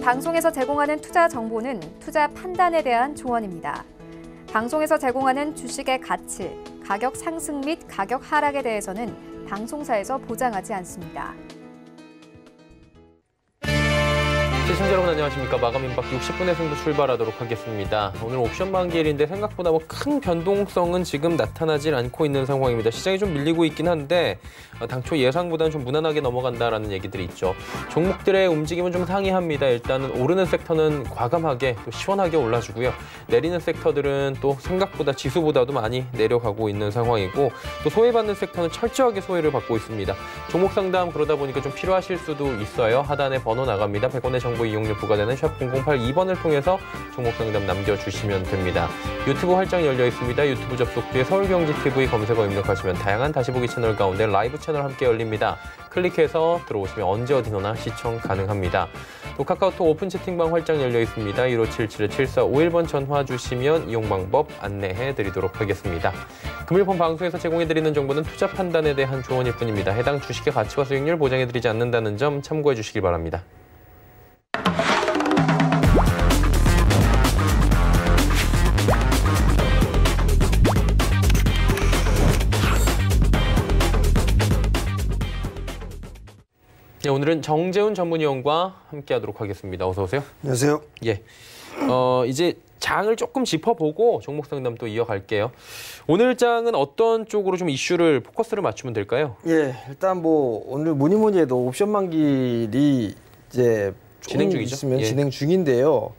방송에서 제공하는 투자 정보는 투자 판단에 대한 조언입니다. 방송에서 제공하는 주식의 가치, 가격 상승 및 가격 하락에 대해서는 방송사에서 보장하지 않습니다. 시청자 여러분 안녕하십니까. 마감 임박 60분의 승부 출발하도록 하겠습니다. 오늘 옵션 만기일인데 생각보다 큰 변동성은 지금 나타나질 않고 있는 상황입니다. 시장이 좀 밀리고 있긴 한데 당초 예상보다는 좀 무난하게 넘어간다라는 얘기들이 있죠. 종목들의 움직임은 좀 상이합니다. 일단은 오르는 섹터는 과감하게 또 시원하게 올라주고요. 내리는 섹터들은 또 생각보다 지수보다도 많이 내려가고 있는 상황이고 또 소외받는 섹터는 철저하게 소외를 받고 있습니다. 종목 상담 그러다 보니까 좀 필요하실 수도 있어요. 하단에 번호 나갑니다. 100원의 정보 이용료 부과되는 샵 008-2번을 통해서 종목 상담 남겨주시면 됩니다. 유튜브 활짝 열려 있습니다. 유튜브 접속 뒤에 서울경제TV 검색어 입력하시면 다양한 다시 보기 채널 가운데 라이브 채널 함께 열립니다. 클릭해서 들어오시면 언제 어디서나 시청 가능합니다. 또 카카오톡 오픈 채팅방 활짝 열려 있습니다. 1577-7451번 전화 주시면 이용 방법 안내해 드리도록 하겠습니다. 금일폰 방송에서 제공해 드리는 정보는 투자 판단에 대한 조언일 뿐입니다. 해당 주식의 가치와 수익률 보장해 드리지 않는다는 점 참고해 주시길 바랍니다. 네, 오늘은 정재훈 전문위원과 함께하도록 하겠습니다. 어서 오세요. 안녕하세요. 예, 이제 장을 조금 짚어보고 종목 상담 또 이어갈게요. 오늘 장은 어떤 쪽으로 좀 이슈를 포커스를 맞추면 될까요? 예, 일단 오늘 뭐니 해도 옵션 만기일이 이제 진행 중이죠. 있으면 예. 진행 중인데요.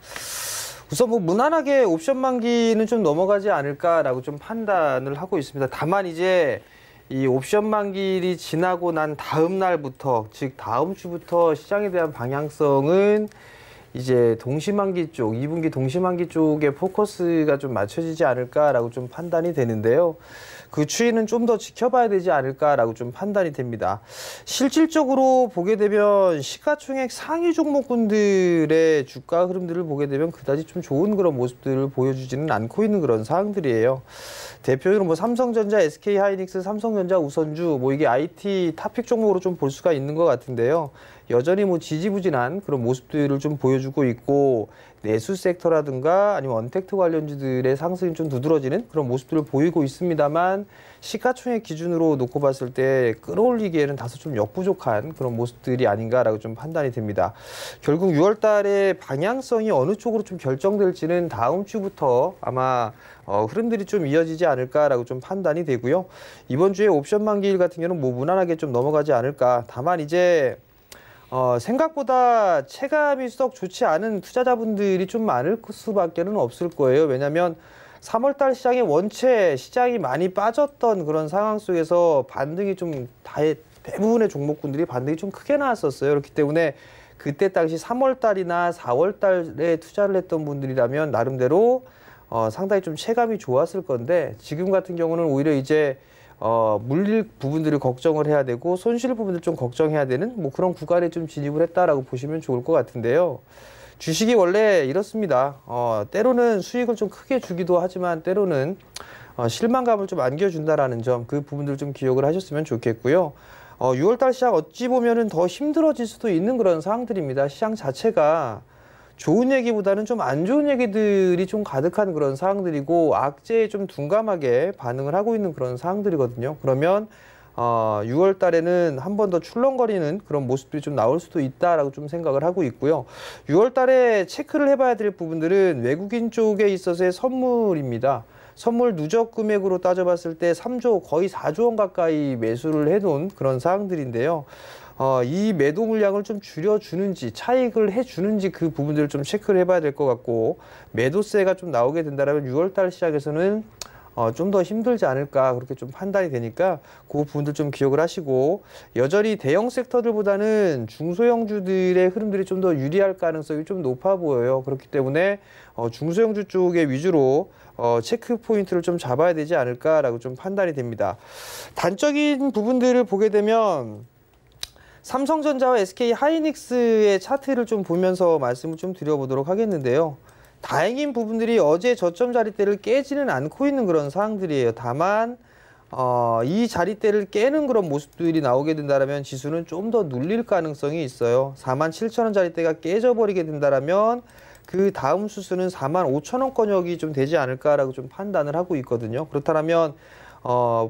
우선 무난하게 옵션 만기는 좀 넘어가지 않을까라고 좀 판단을 하고 있습니다. 다만 이제 이 옵션 만기일이 지나고 난 다음 날부터, 즉 다음 주부터 시장에 대한 방향성은 이제 동시만기 쪽, 2분기 동시만기 쪽에 포커스가 좀 맞춰지지 않을까라고 좀 판단이 되는데요. 그 추이는 좀 더 지켜봐야 되지 않을까라고 좀 판단이 됩니다. 실질적으로 보게 되면 시가총액 상위 종목군들의 주가 흐름들을 보게 되면 그다지 좀 좋은 그런 모습들을 보여주지는 않고 있는 그런 상황들이에요. 대표적으로 삼성전자, SK하이닉스, 삼성전자, 우선주 이게 IT 탑픽 종목으로 좀 볼 수가 있는 것 같은데요. 여전히 지지부진한 그런 모습들을 좀 보여주고 있고 내수 섹터라든가 아니면 언택트 관련주들의 상승이 좀 두드러지는 그런 모습들을 보이고 있습니다만 시가총액 기준으로 놓고 봤을 때 끌어올리기에는 다소 좀 역부족한 그런 모습들이 아닌가라고 좀 판단이 됩니다. 결국 6월 달에 방향성이 어느 쪽으로 좀 결정될지는 다음 주부터 아마 흐름들이 좀 이어지지 않을까라고 좀 판단이 되고요. 이번 주에 옵션 만기일 같은 경우는 무난하게 좀 넘어가지 않을까. 다만 이제 생각보다 체감이 썩 좋지 않은 투자자분들이 좀 많을 수밖에는 없을 거예요. 왜냐하면 3월달 시장에 원체 시장이 많이 빠졌던 그런 상황 속에서 반등이 좀 대부분의 종목군들이 반등이 좀 크게 나왔었어요. 그렇기 때문에 그때 당시 3월달이나 4월달에 투자를 했던 분들이라면 나름대로 상당히 좀 체감이 좋았을 건데 지금 같은 경우는 오히려 이제 물릴 부분들을 걱정을 해야 되고 손실 부분들 좀 걱정해야 되는 그런 구간에 좀 진입을 했다라고 보시면 좋을 것 같은데요. 주식이 원래 이렇습니다. 때로는 수익을 좀 크게 주기도 하지만 때로는 실망감을 좀 안겨준다라는 점, 그 부분들 좀 기억을 하셨으면 좋겠고요. 6월달 시장 어찌 보면은 더 힘들어질 수도 있는 그런 상황들입니다. 시장 자체가 좋은 얘기보다는 좀 안 좋은 얘기들이 좀 가득한 그런 상황들이고 악재에 좀 둔감하게 반응을 하고 있는 그런 상황들이거든요. 그러면 6월 달에는 한 번 더 출렁거리는 그런 모습들이 좀 나올 수도 있다라고 좀 생각을 하고 있고요. 6월 달에 체크를 해봐야 될 부분들은 외국인 쪽에 있어서의 선물입니다. 선물 누적 금액으로 따져봤을 때 3조, 거의 4조 원 가까이 매수를 해놓은 그런 상황들인데요. 이 매도 물량을 좀 줄여주는지 차익을 해주는지 그 부분들을 좀 체크를 해봐야 될 것 같고 매도세가 좀 나오게 된다면 6월달 시작에서는 좀 더 힘들지 않을까 그렇게 좀 판단이 되니까 그 부분들 좀 기억을 하시고 여전히 대형 섹터들보다는 중소형주들의 흐름들이 좀 더 유리할 가능성이 좀 높아 보여요. 그렇기 때문에 중소형주 쪽에 위주로 체크 포인트를 좀 잡아야 되지 않을까라고 좀 판단이 됩니다. 단적인 부분들을 보게 되면 삼성전자와 SK하이닉스의 차트를 좀 보면서 말씀을 좀 드려보도록 하겠는데요. 다행인 부분들이 어제 저점 자리대를 깨지는 않고 있는 그런 상황들이에요. 다만 이 자리대를 깨는 그런 모습들이 나오게 된다면 지수는 좀 더 눌릴 가능성이 있어요. 47,000원 자리대가 깨져버리게 된다면 그 다음 수순은 45,000원권역이 좀 되지 않을까라고 좀 판단을 하고 있거든요. 그렇다면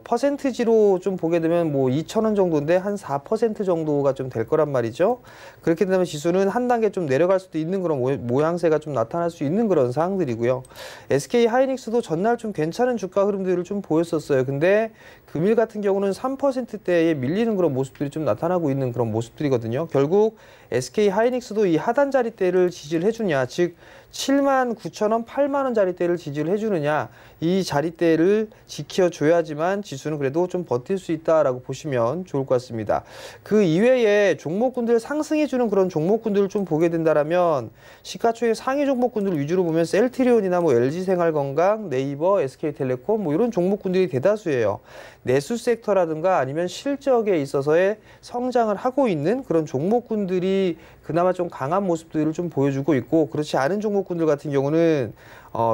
퍼센트지로 좀 보게 되면 뭐 2,000원 정도인데 한 4% 정도가 좀 될 거란 말이죠. 그렇게 되면 지수는 한 단계 좀 내려갈 수도 있는 그런 모양새가 좀 나타날 수 있는 그런 사항들이고요. SK 하이닉스도 전날 좀 괜찮은 주가 흐름들을 좀 보였었어요. 근데 금일 같은 경우는 3%대에 밀리는 그런 모습들이 좀 나타나고 있는 그런 모습들이거든요. 결국 SK 하이닉스도 이 하단 자리대를 지지를 해주냐, 즉 79,000원, 8만원 자리대를 지지를 해주느냐, 이 자리대를 지켜줘야지만 지수는 그래도 좀 버틸 수 있다라고 보시면 좋을 것 같습니다. 그 이외에 종목군들 상승해주는 그런 종목군들을 좀 보게 된다면 시가총액 상위 종목군들 위주로 보면 셀트리온이나 뭐 LG생활건강, 네이버, SK텔레콤 뭐 이런 종목군들이 대다수예요. 내수 섹터라든가 아니면 실적에 있어서의 성장을 하고 있는 그런 종목군들이 그나마 좀 강한 모습들을 좀 보여주고 있고, 그렇지 않은 종목군들 같은 경우는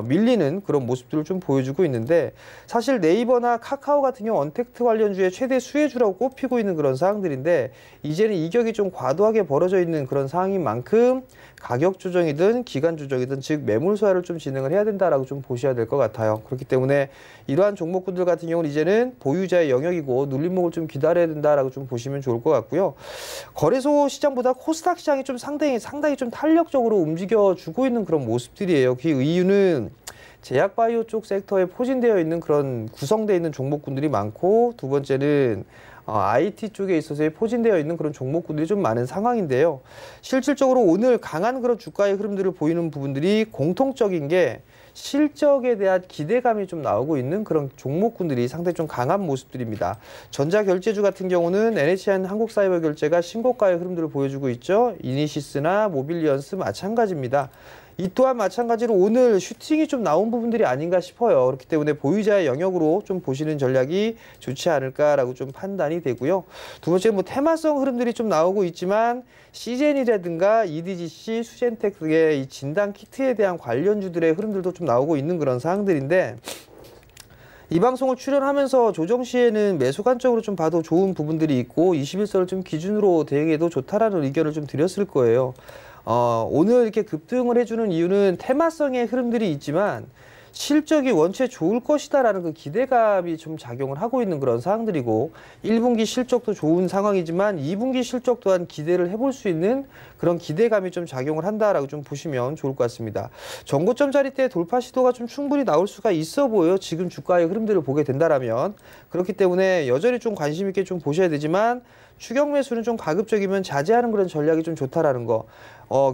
밀리는 그런 모습들을 좀 보여주고 있는데, 사실 네이버나 카카오 같은 경우 언택트 관련주의 최대 수혜주라고 꼽히고 있는 그런 사항들인데, 이제는 이격이 좀 과도하게 벌어져 있는 그런 상황인 만큼 가격 조정이든 기간 조정이든 즉 매물 소화를 좀 진행을 해야 된다라고 좀 보셔야 될 것 같아요. 그렇기 때문에 이러한 종목군들 같은 경우는 이제는 보유자의 영역이고 눌림목을 좀 기다려야 된다라고 좀 보시면 좋을 것 같고요. 거래소 시장보다 코스닥 시장이 좀 상당히 좀 탄력적으로 움직여주고 있는 그런 모습들이에요. 그 이유는 제약바이오 쪽 섹터에 포진되어 있는 그런 구성되어 있는 종목군들이 많고, 두 번째는 IT 쪽에 있어서 포진되어 있는 그런 종목군들이 좀 많은 상황인데요. 실질적으로 오늘 강한 그런 주가의 흐름들을 보이는 부분들이 공통적인 게 실적에 대한 기대감이 좀 나오고 있는 그런 종목군들이 상당히 좀 강한 모습들입니다. 전자결제주 같은 경우는 NHN 한국사이버결제가 신고가의 흐름들을 보여주고 있죠. 이니시스나 모빌리언스 마찬가지입니다. 이 또한 마찬가지로 오늘 슈팅이 좀 나온 부분들이 아닌가 싶어요. 그렇기 때문에 보유자의 영역으로 좀 보시는 전략이 좋지 않을까라고 좀 판단이 되고요. 두 번째 뭐 테마성 흐름들이 좀 나오고 있지만 시젠이라든가 EDGC, 수젠텍 등의 이 진단 키트에 대한 관련주들의 흐름들도 좀 나오고 있는 그런 사항들인데, 이 방송을 출연하면서 조정 시에는 매수 관점으로 좀 봐도 좋은 부분들이 있고 21선을 좀 기준으로 대응해도 좋다라는 의견을 좀 드렸을 거예요. 오늘 이렇게 급등을 해주는 이유는 테마성의 흐름들이 있지만 실적이 원체 좋을 것이다라는 그 기대감이 좀 작용을 하고 있는 그런 상황들이고, 1분기 실적도 좋은 상황이지만 2분기 실적 또한 기대를 해볼 수 있는 그런 기대감이 좀 작용을 한다라고 좀 보시면 좋을 것 같습니다. 전고점 자리대 돌파 시도가 좀 충분히 나올 수가 있어 보여요. 지금 주가의 흐름들을 보게 된다라면. 그렇기 때문에 여전히 좀 관심 있게 좀 보셔야 되지만 추격 매수는 좀 가급적이면 자제하는 그런 전략이 좀 좋다라는 거.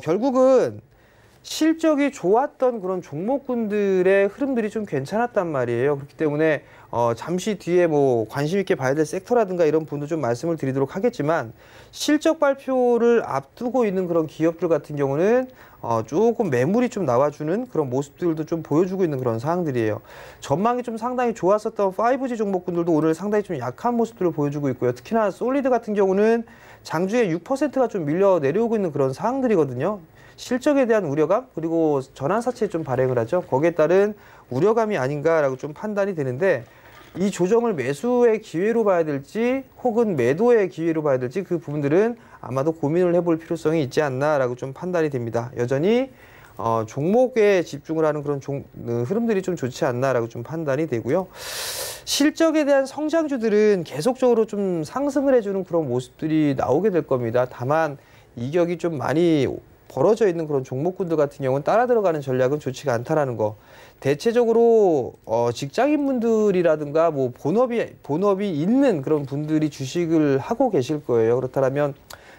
결국은 실적이 좋았던 그런 종목군들의 흐름들이 좀 괜찮았단 말이에요. 그렇기 때문에 잠시 뒤에 뭐 관심 있게 봐야 될 섹터라든가 이런 부분도 좀 말씀을 드리도록 하겠지만, 실적 발표를 앞두고 있는 그런 기업들 같은 경우는 조금 매물이 좀 나와주는 그런 모습들도 좀 보여주고 있는 그런 상황들이에요. 전망이 좀 상당히 좋았었던 5G 종목군들도 오늘 상당히 좀 약한 모습들을 보여주고 있고요. 특히나 솔리드 같은 경우는 장주에 6%가 좀 밀려 내려오고 있는 그런 상황들이거든요. 실적에 대한 우려감, 그리고 전환사채 좀 발행을 하죠. 거기에 따른 우려감이 아닌가라고 좀 판단이 되는데, 이 조정을 매수의 기회로 봐야 될지 혹은 매도의 기회로 봐야 될지 그 부분들은 아마도 고민을 해볼 필요성이 있지 않나라고 좀 판단이 됩니다. 여전히 종목에 집중을 하는 그런 흐름들이 좀 좋지 않나라고 좀 판단이 되고요. 실적에 대한 성장주들은 계속적으로 좀 상승을 해주는 그런 모습들이 나오게 될 겁니다. 다만 이격이 좀 많이 벌어져 있는 그런 종목군들 같은 경우는 따라 들어가는 전략은 좋지가 않다라는 거. 대체적으로 직장인분들이라든가 뭐 본업이 있는 그런 분들이 주식을 하고 계실 거예요. 그렇다면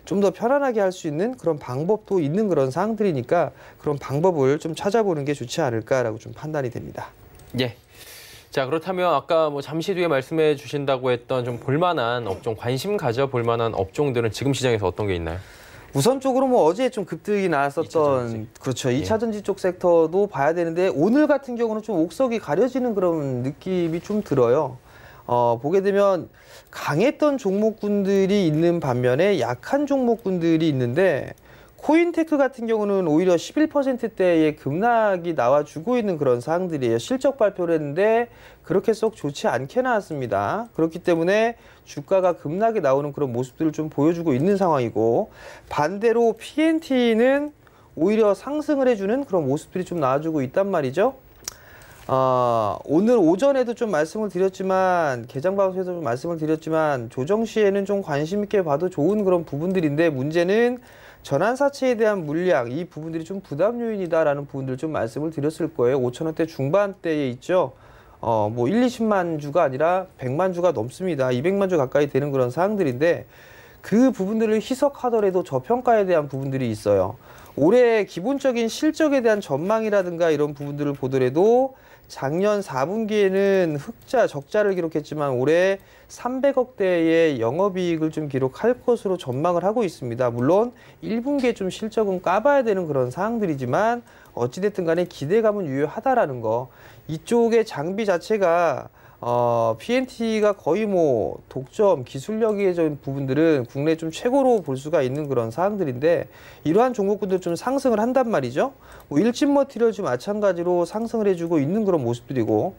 좀 더 편안하게 할 수 있는 그런 방법도 있는 그런 사항들이니까 그런 방법을 좀 찾아보는 게 좋지 않을까라고 좀 판단이 됩니다. 예. 자, 그렇다면 아까 뭐 잠시 뒤에 말씀해 주신다고 했던 좀 볼만한 업종, 관심 가져 볼만한 업종들은 지금 시장에서 어떤 게 있나요? 우선적으로 뭐 어제 좀 급등이 나왔었던, 그렇죠, 2차전지 쪽 섹터도 봐야 되는데, 오늘 같은 경우는 좀 옥석이 가려지는 그런 느낌이 좀 들어요. 보게 되면 강했던 종목군들이 있는 반면에 약한 종목군들이 있는데, 코인테크 같은 경우는 오히려 11%대의 급락이 나와주고 있는 그런 사항들이에요. 실적 발표를 했는데 그렇게 썩 좋지 않게 나왔습니다. 그렇기 때문에 주가가 급락이 나오는 그런 모습들을 좀 보여주고 있는 상황이고, 반대로 PNT는 오히려 상승을 해주는 그런 모습들이 좀 나와주고 있단 말이죠. 오늘 오전에도 좀 말씀을 드렸지만, 개장방송에서 좀 말씀을 드렸지만, 조정 시에는 좀 관심 있게 봐도 좋은 그런 부분들인데, 문제는 전환사채에 대한 물량, 이 부분들이 좀 부담 요인이다라는 부분들 좀 말씀을 드렸을 거예요. 5천원대 중반대에 있죠. 뭐 1, 20만 주가 아니라 100만 주가 넘습니다. 200만 주 가까이 되는 그런 사항들인데, 그 부분들을 희석하더라도 저평가에 대한 부분들이 있어요. 올해 기본적인 실적에 대한 전망이라든가 이런 부분들을 보더라도 작년 4분기에는 적자를 기록했지만 올해 300억대의 영업이익을 좀 기록할 것으로 전망을 하고 있습니다. 물론 1분기에 좀 실적은 까봐야 되는 그런 상황들이지만 어찌됐든 간에 기대감은 유효하다라는 거. 이쪽의 장비 자체가 PNT가 거의 뭐 독점, 기술력의 부분들은 국내 좀 최고로 볼 수가 있는 그런 사항들인데, 이러한 종목군들 좀 상승을 한단 말이죠. 뭐 일진머티리얼즈 마찬가지로 상승을 해주고 있는 그런 모습들이고,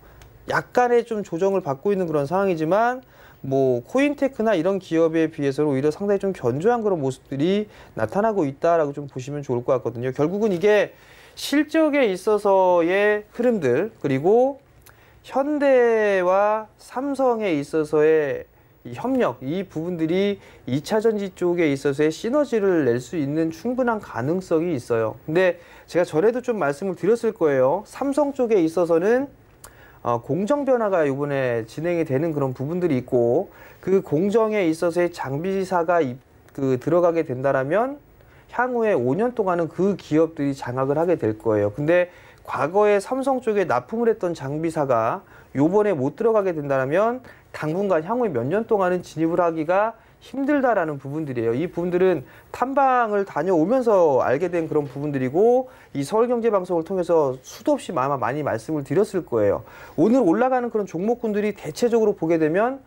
약간의 좀 조정을 받고 있는 그런 상황이지만, 뭐 코인테크나 이런 기업에 비해서는 오히려 상당히 좀 견조한 그런 모습들이 나타나고 있다라고 좀 보시면 좋을 것 같거든요. 결국은 이게 실적에 있어서의 흐름들, 그리고 현대와 삼성에 있어서의 이 협력, 이 부분들이 2차전지 쪽에 있어서의 시너지를 낼 수 있는 충분한 가능성이 있어요. 근데 제가 전에도 좀 말씀을 드렸을 거예요. 삼성 쪽에 있어서는 공정 변화가 이번에 진행이 되는 그런 부분들이 있고, 그 공정에 있어서의 장비사가 들어가게 된다라면 향후에 5년 동안은 그 기업들이 장악을 하게 될 거예요. 근데 과거에 삼성 쪽에 납품을 했던 장비사가 요번에 못 들어가게 된다면 당분간 향후에 몇 년 동안은 진입을 하기가 힘들다라는 부분들이에요. 이 부분들은 탐방을 다녀오면서 알게 된 그런 부분들이고, 이 서울경제방송을 통해서 수도 없이 아마 많이 말씀을 드렸을 거예요. 오늘 올라가는 그런 종목군들이 대체적으로 보게 되면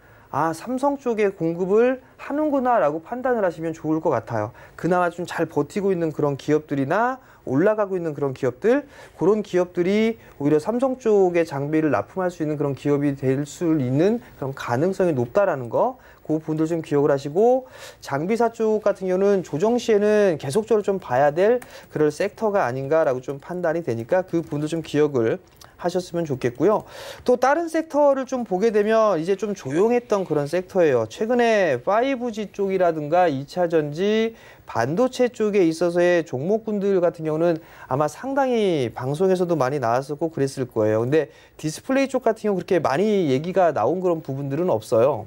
삼성 쪽에 공급을 하는구나 라고 판단을 하시면 좋을 것 같아요. 그나마 좀 잘 버티고 있는 그런 기업들이나 올라가고 있는 그런 기업들, 그런 기업들이 오히려 삼성 쪽에 장비를 납품할 수 있는 그런 기업이 될 수 있는 그런 가능성이 높다라는 거, 그 부분들 좀 기억을 하시고, 장비사 쪽 같은 경우는 조정 시에는 계속적으로 좀 봐야 될 그럴 섹터가 아닌가라고 좀 판단이 되니까 그 부분도 좀 기억을 하셨으면 좋겠고요. 또 다른 섹터를 좀 보게 되면 이제 좀 조용했던 그런 섹터예요. 최근에 5G 쪽이라든가 2차전지, 반도체 쪽에 있어서의 종목군들 같은 경우는 아마 상당히 방송에서도 많이 나왔었고 그랬을 거예요. 근데 디스플레이 쪽 같은 경우 그렇게 많이 얘기가 나온 그런 부분들은 없어요.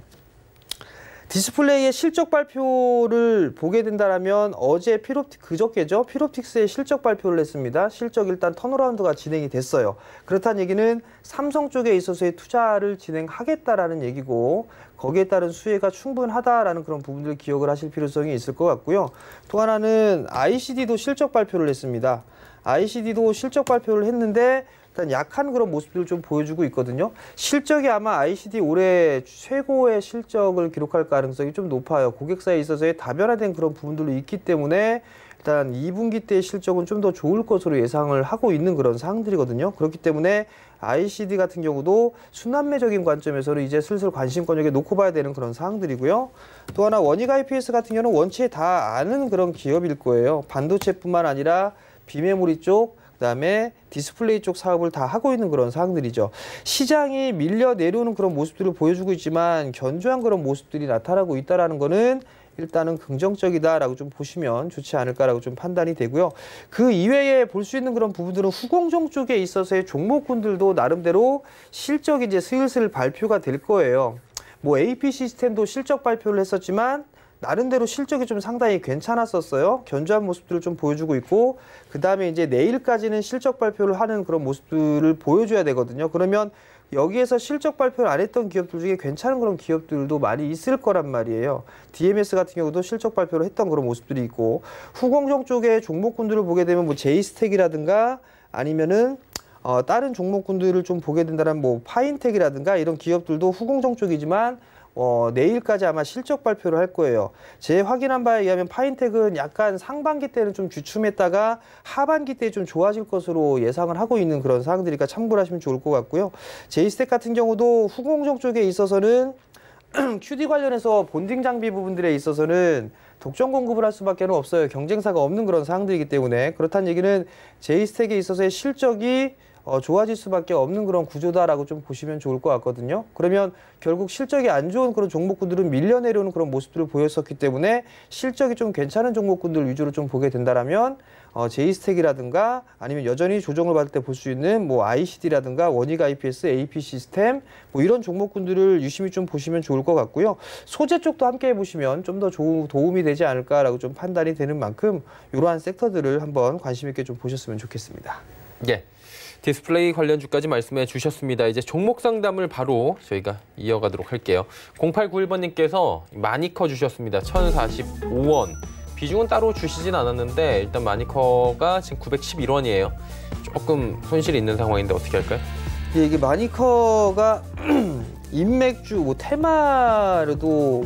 디스플레이의 실적 발표를 보게 된다면 어제 그저께죠. 필옵틱스의 실적 발표를 했습니다. 실적 일단 턴어라운드가 진행이 됐어요. 그렇다는 얘기는 삼성 쪽에 있어서의 투자를 진행하겠다라는 얘기고, 거기에 따른 수혜가 충분하다라는 그런 부분들을 기억을 하실 필요성이 있을 것 같고요. 또 하나는 ICD도 실적 발표를 했습니다. ICD도 실적 발표를 했는데 일단 약한 그런 모습들을 좀 보여주고 있거든요. 실적이 아마 ICD 올해 최고의 실적을 기록할 가능성이 좀 높아요. 고객사에 있어서의 다변화된 그런 부분들도 있기 때문에 일단 2분기 때의 실적은 좀 더 좋을 것으로 예상을 하고 있는 그런 상황들이거든요. 그렇기 때문에 ICD 같은 경우도 순환매적인 관점에서는 이제 슬슬 관심권역에 놓고 봐야 되는 그런 상황들이고요. 또 하나 원익 IPS 같은 경우는 원체 다 아는 그런 기업일 거예요. 반도체뿐만 아니라 비메모리 쪽, 그다음에 디스플레이 쪽 사업을 다 하고 있는 그런 상황들이죠. 시장이 밀려 내려오는 그런 모습들을 보여주고 있지만 견조한 그런 모습들이 나타나고 있다는 거는 일단은 긍정적이다라고 좀 보시면 좋지 않을까라고 좀 판단이 되고요. 그 이외에 볼 수 있는 그런 부분들은 후공정 쪽에 있어서의 종목군들도 나름대로 실적이 이제 슬슬 발표가 될 거예요. 뭐 AP 시스템도 실적 발표를 했었지만 나름대로 실적이 좀 상당히 괜찮았었어요. 견조한 모습들을 좀 보여주고 있고, 그 다음에 이제 내일까지는 실적 발표를 하는 그런 모습들을 보여줘야 되거든요. 그러면 여기에서 실적 발표를 안 했던 기업들 중에 괜찮은 그런 기업들도 많이 있을 거란 말이에요. DMS 같은 경우도 실적 발표를 했던 그런 모습들이 있고, 후공정 쪽의 종목군들을 보게 되면 뭐 제이스텍이라든가 아니면은 다른 종목군들을 좀 보게 된다면 뭐 파인텍이라든가 이런 기업들도 후공정 쪽이지만 내일까지 아마 실적 발표를 할 거예요. 제 확인한 바에 의하면 파인텍은 약간 상반기 때는 좀 주춤했다가 하반기 때 좀 좋아질 것으로 예상을 하고 있는 그런 사항들이니까 참고를 하시면 좋을 것 같고요. 제이스텍 같은 경우도 후공정 쪽에 있어서는 QD 관련해서 본딩 장비 부분들에 있어서는 독점 공급을 할 수밖에 없어요. 경쟁사가 없는 그런 사항들이기 때문에. 그렇다는 얘기는 제이스텍에 있어서의 실적이 좋아질 수밖에 없는 그런 구조다라고 좀 보시면 좋을 것 같거든요. 그러면 결국 실적이 안 좋은 그런 종목군들은 밀려 내려오는 그런 모습들을 보였었기 때문에 실적이 좀 괜찮은 종목군들 위주로 좀 보게 된다라면 제이스텍이라든가 아니면 여전히 조정을 받을 때 볼 수 있는 뭐 ICD라든가 원익 IPS, AP 시스템 뭐 이런 종목군들을 유심히 좀 보시면 좋을 것 같고요. 소재 쪽도 함께 해보시면 좀 더 도움이 되지 않을까라고 좀 판단이 되는 만큼 이러한 섹터들을 한번 관심 있게 좀 보셨으면 좋겠습니다. 예. 디스플레이 관련주까지 말씀해 주셨습니다. 이제 종목 상담을 바로 저희가 이어가도록 할게요. 0891번님께서 마니커 주셨습니다. 1045원. 비중은 따로 주시진 않았는데 일단 마니커가 지금 911원이에요. 조금 손실이 있는 상황인데 어떻게 할까요? 예, 이게 마니커가 인맥주, 뭐 테마로도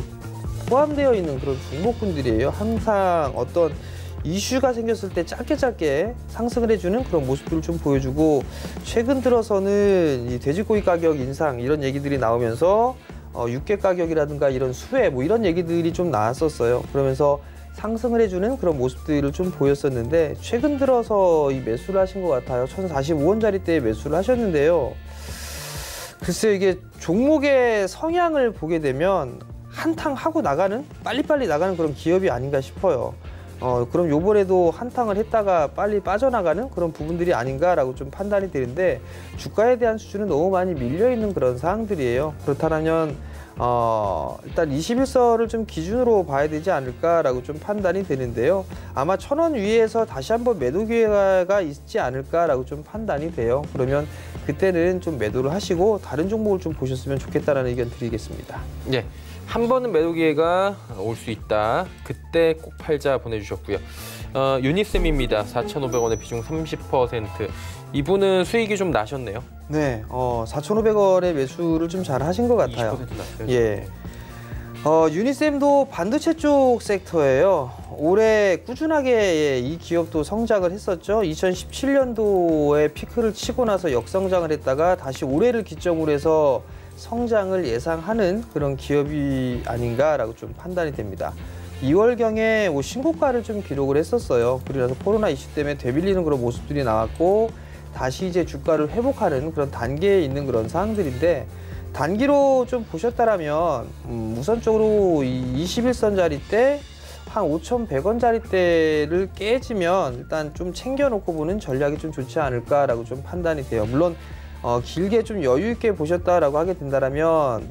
포함되어 있는 그런 종목군들이에요. 항상 어떤 이슈가 생겼을 때 짧게 상승을 해주는 그런 모습들을 좀 보여주고 최근 들어서는 이 돼지고기 가격 인상 이런 얘기들이 나오면서 육개 가격이라든가 이런 수혜 뭐 이런 얘기들이 좀 나왔었어요. 그러면서 상승을 해주는 그런 모습들을 좀 보였었는데 최근 들어서 이 매수를 하신 것 같아요. 1045원짜리 때 매수를 하셨는데요. 글쎄요, 이게 종목의 성향을 보게 되면 한탕 하고 나가는 빨리빨리 나가는 그런 기업이 아닌가 싶어요. 그럼 요번에도 한탕을 했다가 빨리 빠져나가는 그런 부분들이 아닌가라고 좀 판단이 되는데 주가에 대한 수준은 너무 많이 밀려있는 그런 사항들이에요. 그렇다면 일단 21선을 좀 기준으로 봐야 되지 않을까라고 좀 판단이 되는데요. 아마 1000원 위에서 다시 한번 매도 기회가 있지 않을까라고 좀 판단이 돼요. 그러면 그때는 좀 매도를 하시고 다른 종목을 좀 보셨으면 좋겠다라는 의견 드리겠습니다. 예. 한 번은 매도 기회가 올 수 있다. 그때 꼭 팔자 보내주셨고요. 유니쌤입니다. 4,500원의 비중 30%. 이분은 수익이 좀 나셨네요. 네, 4,500원의 매수를 좀 잘 하신 것 같아요. 20% 났어요. 예. 유니쌤도 반도체 쪽 섹터예요. 올해 꾸준하게 이 기업도 성장을 했었죠. 2017년도에 피크를 치고 나서 역성장을 했다가 다시 올해를 기점으로 해서 성장을 예상하는 그런 기업이 아닌가라고 좀 판단이 됩니다. 2월경에 신고가를 좀 기록을 했었어요. 그러면서 코로나 이슈 때문에 되밀리는 그런 모습들이 나왔고 다시 이제 주가를 회복하는 그런 단계에 있는 그런 사항들인데 단기로 좀 보셨다라면 우선적으로 이 21선짜리 때 한 5,100원짜리대를 깨지면 일단 좀 챙겨놓고 보는 전략이 좀 좋지 않을까라고 좀 판단이 돼요. 물론 길게 좀 여유 있게 보셨다라고 하게 된다면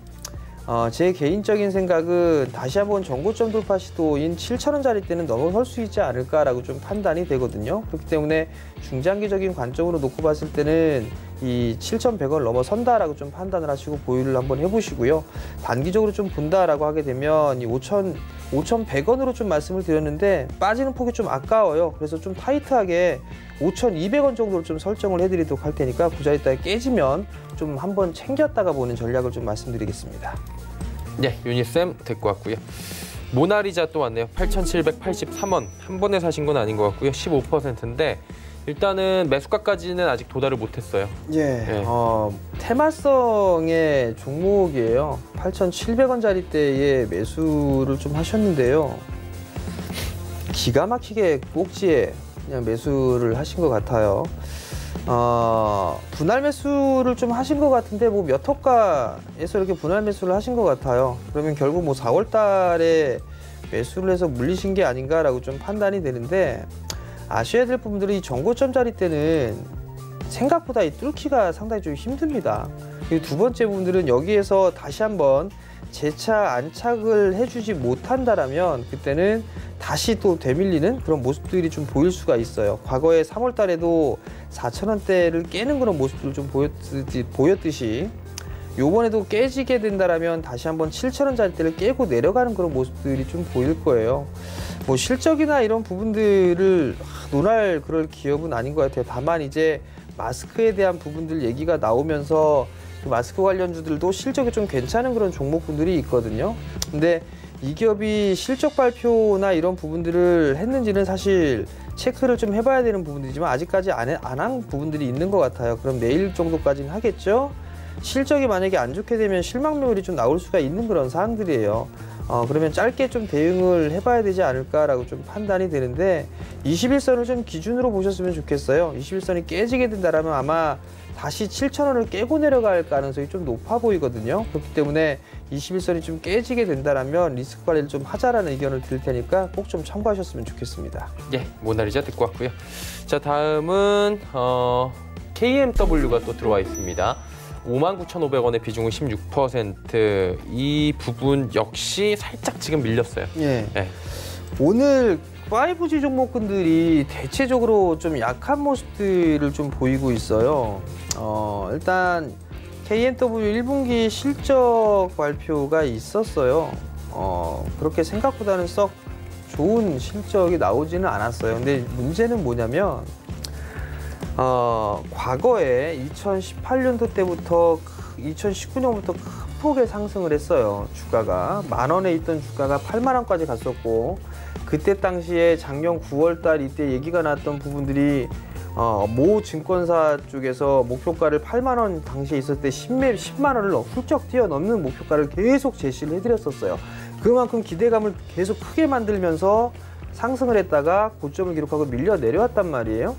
제 개인적인 생각은 다시 한번 전고점 돌파 시도인 7,000원짜리 때는 넘어설 수 있지 않을까라고 좀 판단이 되거든요. 그렇기 때문에 중장기적인 관점으로 놓고 봤을 때는 이 7,100원을 넘어선다라고 좀 판단을 하시고 보유를 한번 해보시고요. 단기적으로 좀 본다라고 하게 되면 이 5,100원으로 좀 말씀을 드렸는데 빠지는 폭이 좀 아까워요. 그래서 좀 타이트하게 5,200원 정도로 좀 설정을 해드리도록 할 테니까 그 자리에 깨지면 좀 한번 챙겼다가 보는 전략을 좀 말씀드리겠습니다. 네, 유니쌤 데리고 왔고요. 모나리자 또 왔네요. 8,783원. 한 번에 사신 건 아닌 것 같고요. 15%인데 일단은 매수가까지는 아직 도달을 못했어요. 예, 테마성의 종목이에요. 8,700원짜리 때에 매수를 좀 하셨는데요. 기가 막히게 꼭지에 그냥 매수를 하신 것 같아요. 분할 매수를 좀 하신 것 같은데 뭐 몇 호가에서 이렇게 분할 매수를 하신 것 같아요. 그러면 결국 뭐 4월 달에 매수를 해서 물리신 게 아닌가라고 좀 판단이 되는데 아셔야 될 부분들이 전고점짜리 때는 생각보다 이 뚫기가 상당히 좀 힘듭니다. 그리고 두 번째 부분들은 여기에서 다시 한번 재차 안착을 해주지 못한다라면 그때는 다시 또 되밀리는 그런 모습들이 좀 보일 수가 있어요. 과거에 3월 달에도 4,000원대를 깨는 그런 모습들을 좀 보였듯이 요번에도 깨지게 된다라면 다시 한번 7,000원짜리대를 깨고 내려가는 그런 모습들이 좀 보일 거예요. 뭐 실적이나 이런 부분들을 논할 그럴 기업은 아닌 것 같아요. 다만 이제 마스크에 대한 부분들 얘기가 나오면서 그 마스크 관련주들도 실적이 좀 괜찮은 그런 종목분들이 있거든요. 근데 이 기업이 실적 발표나 이런 부분들을 했는지는 사실 체크를 좀 해봐야 되는 부분들이지만 아직까지 안 한 부분들이 있는 것 같아요. 그럼 내일 정도까지는 하겠죠. 실적이 만약에 안 좋게 되면 실망 매물이 좀 나올 수가 있는 그런 사항들이에요. 그러면 짧게 좀 대응을 해봐야 되지 않을까라고 좀 판단이 되는데 21선을 좀 기준으로 보셨으면 좋겠어요. 21선이 깨지게 된다면 아마 다시 7,000원을 깨고 내려갈 가능성이 좀 높아 보이거든요. 그렇기 때문에 21선이 좀 깨지게 된다면 리스크 관리를 좀 하자라는 의견을 드릴 테니까 꼭 좀 참고하셨으면 좋겠습니다. 예, 모나리자 듣고 왔고요. 자, 다음은 KMW가 또 들어와 있습니다. 59,500원의 비중은 16%. 이 부분 역시 살짝 지금 밀렸어요. 예. 예. 오늘 5G 종목군들이 대체적으로 좀 약한 모습들을 좀 보이고 있어요. 일단 KMW 1분기 실적 발표가 있었어요. 그렇게 생각보다는 썩 좋은 실적이 나오지는 않았어요. 근데 문제는 뭐냐면 과거에 2018년도 때부터 2019년부터 큰 폭의 상승을 했어요. 주가가 10,000원에 있던 주가가 80,000원까지 갔었고 그때 당시에 작년 9월달 이때 얘기가 나왔던 부분들이 모 증권사 쪽에서 목표가를 80,000원 당시에 있을 때 10만 원을 훌쩍 뛰어넘는 목표가를 계속 제시를 해드렸었어요. 그만큼 기대감을 계속 크게 만들면서 상승을 했다가 고점을 기록하고 밀려 내려왔단 말이에요.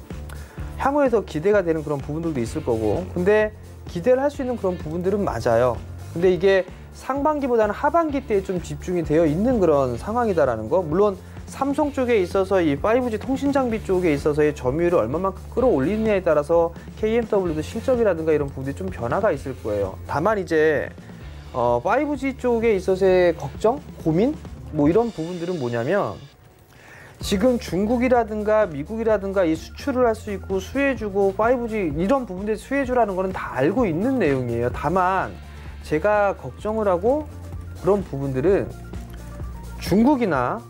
향후에서 기대가 되는 그런 부분들도 있을 거고, 근데 기대를 할 수 있는 그런 부분들은 맞아요. 근데 이게 상반기보다는 하반기 때에 좀 집중이 되어 있는 그런 상황이다라는 거. 물론 삼성 쪽에 있어서 이 5G 통신 장비 쪽에 있어서의 점유율을 얼마만큼 끌어올리느냐에 따라서 KMW도 실적이라든가 이런 부분들이 좀 변화가 있을 거예요. 다만 이제 5G 쪽에 있어서의 걱정, 고민 뭐 이런 부분들은 뭐냐면 지금 중국이라든가 미국이라든가 이 수출을 할 수 있고 수혜주고 5G 이런 부분들 수혜주라는 거는 다 알고 있는 내용이에요. 다만 제가 걱정을 하고 그런 부분들은 중국이나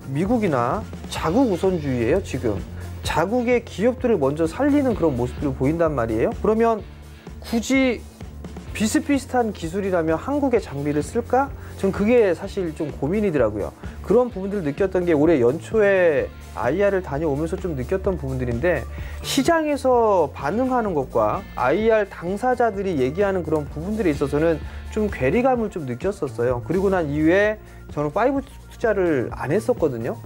미국이나 자국 우선주의예요. 지금 자국의 기업들을 먼저 살리는 그런 모습들을 보인단 말이에요. 그러면 굳이 비슷비슷한 기술이라면 한국의 장비를 쓸까? 전 그게 사실 좀 고민이더라고요. 그런 부분들을 느꼈던 게 올해 연초에 IR을 다녀오면서 좀 느꼈던 부분들인데 시장에서 반응하는 것과 IR 당사자들이 얘기하는 그런 부분들에 있어서는 좀 괴리감을 좀 느꼈었어요. 그리고 난 이후에 저는 5G 투자를 안 했었거든요.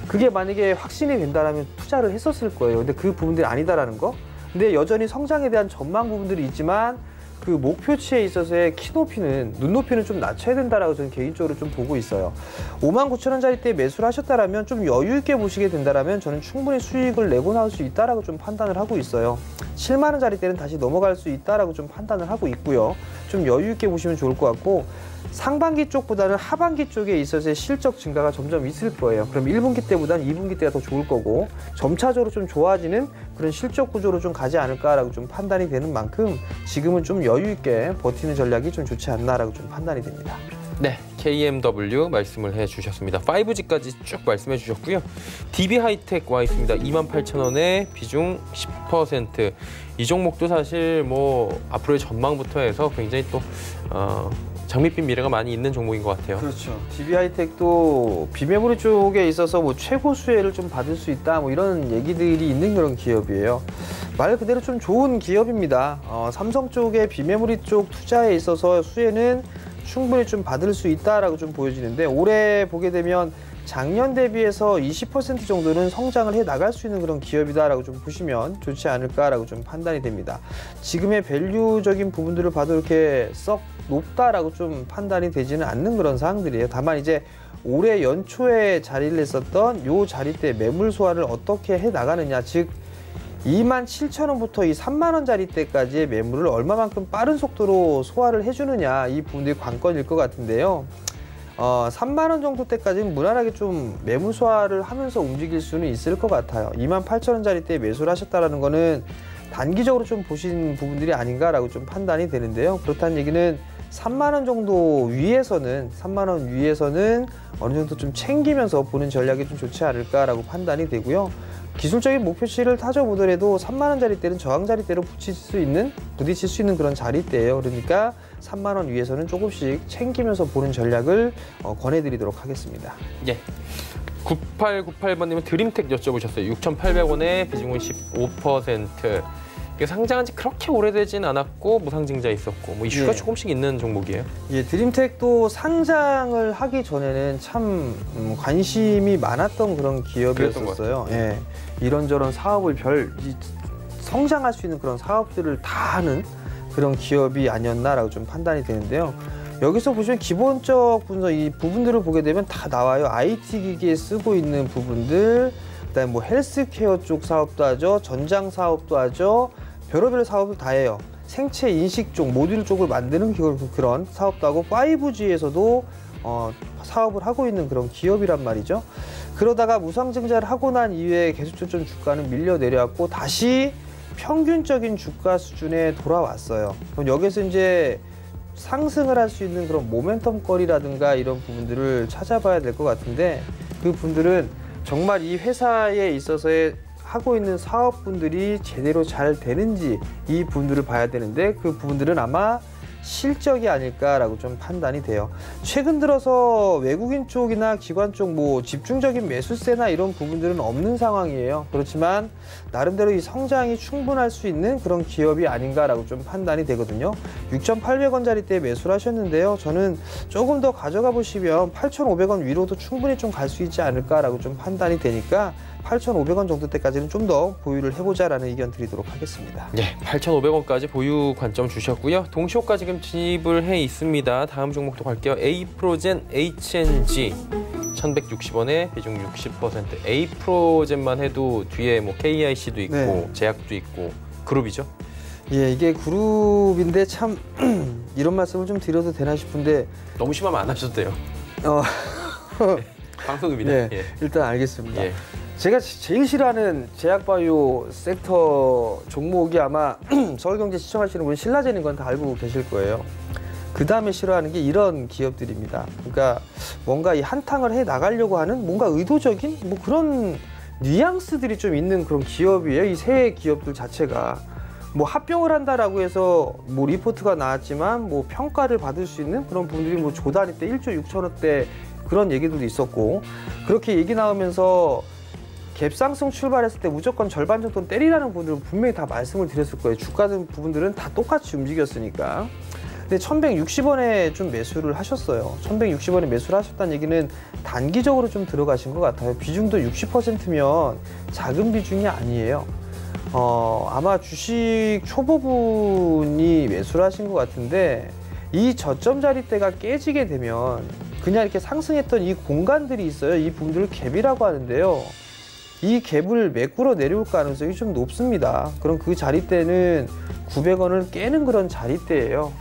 그게 만약에 확신이 된다면 투자를 했었을 거예요. 근데 그 부분들이 아니다라는 거. 근데 여전히 성장에 대한 전망 부분들이 있지만 그 목표치에 있어서의 키높이는 눈높이는 좀 낮춰야 된다라고 저는 개인적으로 좀 보고 있어요. 59,000원짜리 때 매수를 하셨다라면 좀 여유 있게 보시게 된다라면 저는 충분히 수익을 내고 나올 수 있다라고 좀 판단을 하고 있어요. 7만 원짜리 때는 다시 넘어갈 수 있다라고 좀 판단을 하고 있고요. 좀 여유 있게 보시면 좋을 것 같고 상반기 쪽보다는 하반기 쪽에 있어서의 실적 증가가 점점 있을 거예요. 그럼 1분기 때보다는 2분기 때가 더 좋을 거고 점차적으로 좀 좋아지는 그런 실적 구조로 좀 가지 않을까라고 좀 판단이 되는 만큼 지금은 좀 여유 있게 버티는 전략이 좀 좋지 않나라고 좀 판단이 됩니다. 네, KMW 말씀을 해주셨습니다. 5G까지 쭉 말씀해 주셨고요. DB하이텍 와 있습니다. 28,000원에 비중 10%. 이 종목도 사실 뭐 앞으로의 전망부터 해서 굉장히 또 장밋빛 미래가 많이 있는 종목인 것 같아요. 그렇죠. DB하이텍도 비메모리 쪽에 있어서 뭐 최고 수혜를 좀 받을 수 있다 뭐 이런 얘기들이 있는 그런 기업이에요. 말 그대로 좀 좋은 기업입니다. 삼성 쪽의 비메모리 쪽 투자에 있어서 수혜는 충분히 좀 받을 수 있다라고 좀 보여지는데 올해 보게 되면 작년 대비해서 20% 정도는 성장을 해 나갈 수 있는 그런 기업이다라고 좀 보시면 좋지 않을까라고 좀 판단이 됩니다. 지금의 밸류적인 부분들을 봐도 이렇게 썩 높다라고 좀 판단이 되지는 않는 그런 사항들이에요. 다만 이제 올해 연초에 자리를 했었던 요 자리 때 매물 소화를 어떻게 해 나가느냐, 즉 27,000원부터 이 3만원짜리 때까지의 매물을 얼마만큼 빠른 속도로 소화를 해주느냐, 이 부분들이 관건일 것 같은데요. 3만원 정도 때까지는 무난하게 좀 매물 소화를 하면서 움직일 수는 있을 것 같아요. 28,000원짜리 때 매수를 하셨다라는 거는 단기적으로 좀 보신 부분들이 아닌가라고 좀 판단이 되는데요. 그렇다는 얘기는 3만원 정도 위에서는, 3만원 위에서는 어느 정도 좀 챙기면서 보는 전략이 좀 좋지 않을까라고 판단이 되고요. 기술적인 목표치를 따져보더라도 3만 원짜리대는 저항자리대로 부딪힐 수 있는 그런 자리대예요. 그러니까 3만 원 위에서는 조금씩 챙기면서 보는 전략을 권해드리도록 하겠습니다. 예. 9898번님은 드림텍 여쭤보셨어요. 6,800원에 비중은 15%. 이게 상장한 지 그렇게 오래되진 않았고 무상증자 있었고 뭐 이슈가 예. 조금씩 있는 종목이에요. 예, 드림텍도 상장을 하기 전에는 참 관심이 많았던 그런 기업이었어요. 예, 이런저런 사업을 성장할 수 있는 그런 사업들을 다 하는 그런 기업이 아니었나라고 좀 판단이 되는데요. 여기서 보시면 기본적 이 부분들을 보게 되면 다 나와요. IT 기기에 쓰고 있는 부분들, 그다음에 뭐 헬스케어 쪽 사업도 하죠, 전장 사업도 하죠, 별의별 사업을 다 해요. 생체 인식 쪽, 모듈 쪽을 만드는 그런 사업도 하고 5G에서도 사업을 하고 있는 그런 기업이란 말이죠. 그러다가 무상증자를 하고 난 이후에 계속적으로 주가는 밀려 내려왔고 다시 평균적인 주가 수준에 돌아왔어요. 그럼 여기서 이제 상승을 할 수 있는 그런 모멘텀 거리라든가 이런 부분들을 찾아봐야 될 것 같은데, 그 분들은 정말 이 회사에 있어서의 하고 있는 사업분들이 제대로 잘 되는지 이 부분들을 봐야 되는데, 그 부분들은 아마 실적이 아닐까라고 좀 판단이 돼요. 최근 들어서 외국인 쪽이나 기관 쪽 뭐 집중적인 매수세나 이런 부분들은 없는 상황이에요. 그렇지만 나름대로 이 성장이 충분할 수 있는 그런 기업이 아닌가라고 좀 판단이 되거든요. 6,800원짜리대에 매수를 하셨는데요. 저는 조금 더 가져가 보시면 8,500원 위로도 충분히 좀 갈 수 있지 않을까라고 좀 판단이 되니까 8,500원 정도 때까지는 좀 더 보유를 해보자라는 의견 드리도록 하겠습니다. 네, 8,500원까지 보유 관점 주셨고요. 동시호가 지금 진입을 해 있습니다. 다음 종목도 갈게요. 에이프로젠 HNG 1,160원에 비중 60%. 에이프로젠만 해도 뒤에 뭐 KIC도 있고 네. 제약도 있고 그룹이죠. 예, 이게 그룹인데 참 이런 말씀을 좀 드려도 되나 싶은데 너무 심하면 안 하셔도 돼요. 방송입니다. 네, 예. 일단 알겠습니다. 예. 제가 제일 싫어하는 제약바이오 섹터 종목이 아마 서울경제 시청하시는 분 신라젠인 건 다 알고 계실 거예요. 그 다음에 싫어하는 게 이런 기업들입니다. 그러니까 뭔가 이 한탕을 해 나가려고 하는 뭔가 의도적인 뭐 그런 뉘앙스들이 좀 있는 그런 기업이에요. 이 세 기업들 자체가. 뭐 합병을 한다라고 해서 뭐 리포트가 나왔지만 뭐 평가를 받을 수 있는 그런 분들이 뭐 조단위 때 1조 6천억대 그런 얘기들도 있었고, 그렇게 얘기 나오면서 갭상승 출발했을 때 무조건 절반 정도는 때리라는 분들은 분명히 다 말씀을 드렸을 거예요. 주가 등 부분들은 다 똑같이 움직였으니까. 근데 1,160원에 좀 매수를 하셨어요. 1,160원에 매수를 하셨다는 얘기는 단기적으로 좀 들어가신 것 같아요. 비중도 60%면 작은 비중이 아니에요. 아마 주식 초보분이 매수를 하신 것 같은데, 이 저점 자리대가 깨지게 되면 그냥 이렇게 상승했던 이 공간들이 있어요. 이 부분들을 갭이라고 하는데요. 이 갭을 메꾸러 내려올 가능성이 좀 높습니다. 그럼 그 자리대는 900원을 깨는 그런 자리대예요.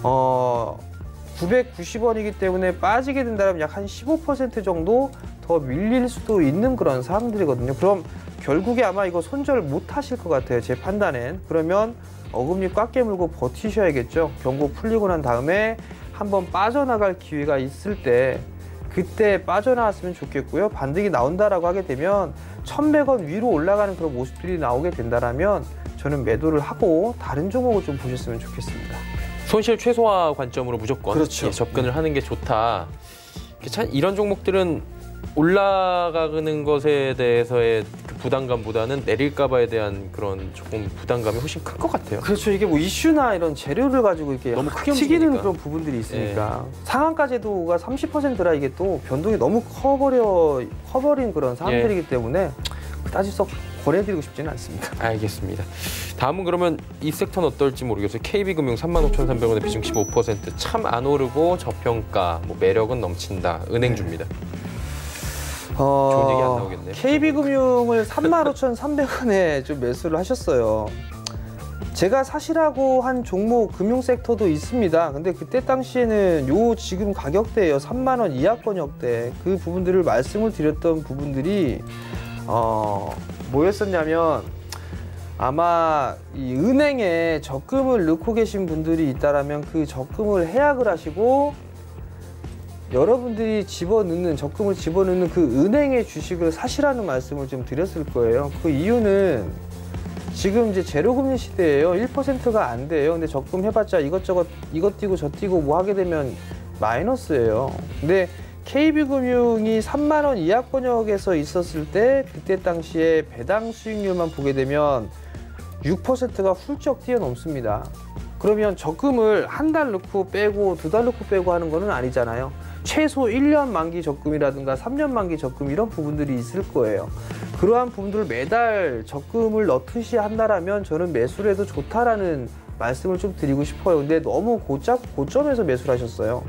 990원이기 때문에 빠지게 된다면 약 한 15% 정도 더 밀릴 수도 있는 그런 상황들이거든요. 그럼 결국에 아마 이거 손절 못 하실 것 같아요. 제 판단엔. 그러면 어금니 꽉 깨물고 버티셔야겠죠. 경고 풀리고 난 다음에 한번 빠져나갈 기회가 있을 때 그때 빠져나왔으면 좋겠고요. 반등이 나온다라고 하게 되면 1,100원 위로 올라가는 그런 모습들이 나오게 된다라면 저는 매도를 하고 다른 종목을 좀 보셨으면 좋겠습니다. 손실 최소화 관점으로 무조건 그렇죠. 예, 접근을 하는 게 좋다. 참 이런 종목들은 올라가는 것에 대해서의 그 부담감보다는 내릴까 봐에 대한 그런 조금 부담감이 훨씬 클 것 같아요. 그렇죠. 이게 뭐 이슈나 이런 재료를 가지고 이렇게 너무 크게 튀기는 움직이니까. 그런 부분들이 있으니까 상한가제도가 30%라 이게 또 변동이 너무 커버린 그런 사람들이기 때문에 그다지 썩 권해드리고 싶지는 않습니다. 알겠습니다. 다음은 그러면 이 섹터는 어떨지 모르겠어요. KB금융 35,300원에 비중 15%. 참 안 오르고 저평가, 뭐 매력은 넘친다. 은행주입니다. 좋은 얘기 안 나오겠네요. KB금융을 35,300원에 좀 매수를 하셨어요. 제가 사시라고 한 종목 금융 섹터도 있습니다. 근데 그때 당시에는 요 지금 가격대예요. 3만 원 이하권역대. 그 부분들을 말씀을 드렸던 부분들이 뭐였었냐면 아마 이 은행에 적금을 넣고 계신 분들이 있다라면 그 적금을 해약을 하시고 여러분들이 적금을 집어넣는 그 은행의 주식을 사시라는 말씀을 좀 드렸을 거예요. 그 이유는 지금 이제 제로금리 시대예요. 1%가 안 돼요. 근데 적금 해봤자 이것저것 이것 띄고 저 띄고 뭐 하게 되면 마이너스예요. 근데 KB금융이 3만 원 이하권역에서 있었을 때 그때 당시에 배당 수익률만 보게 되면 6%가 훌쩍 뛰어넘습니다. 그러면 적금을 한 달 넣고 빼고 2달 넣고 빼고 하는 거는 아니잖아요. 최소 1년 만기 적금이라든가 3년 만기 적금 이런 부분들이 있을 거예요. 그러한 부분들을 매달 적금을 넣듯이 한다라면 저는 매수를 해도 좋다라는 말씀을 좀 드리고 싶어요. 근데 너무 고점에서 매수를 하셨어요.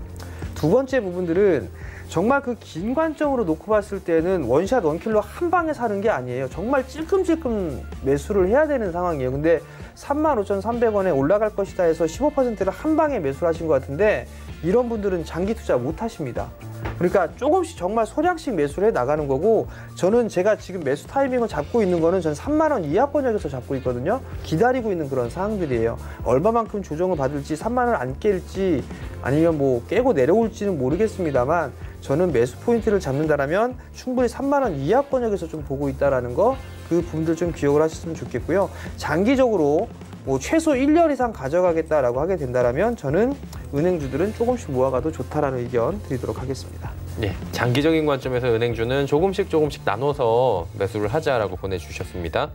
두 번째 부분들은 정말 그 긴 관점으로 놓고 봤을 때는 원샷 원킬로 한 방에 사는 게 아니에요. 정말 찔끔찔끔 매수를 해야 되는 상황이에요. 근데 35,300원에 올라갈 것이다 해서 15%를 한 방에 매수를 하신 것 같은데 이런 분들은 장기 투자 못 하십니다. 그러니까 조금씩 정말 소량씩 매수를 해 나가는 거고 저는 제가 지금 매수 타이밍을 잡고 있는 거는 전 3만 원 이하권역에서 잡고 있거든요. 기다리고 있는 그런 상황들이에요. 얼마만큼 조정을 받을지 3만 원 안 깰지 아니면 뭐 깨고 내려올지는 모르겠습니다만 저는 매수 포인트를 잡는다라면 충분히 3만 원 이하권역에서 좀 보고 있다라는 거 그 부분들 좀 기억을 하셨으면 좋겠고요. 장기적으로 뭐 최소 1년 이상 가져가겠다라고 하게 된다라면 저는 은행주들은 조금씩 모아가도 좋다라는 의견 드리도록 하겠습니다. 예, 장기적인 관점에서 은행주는 조금씩 나눠서 매수를 하자라고 보내주셨습니다.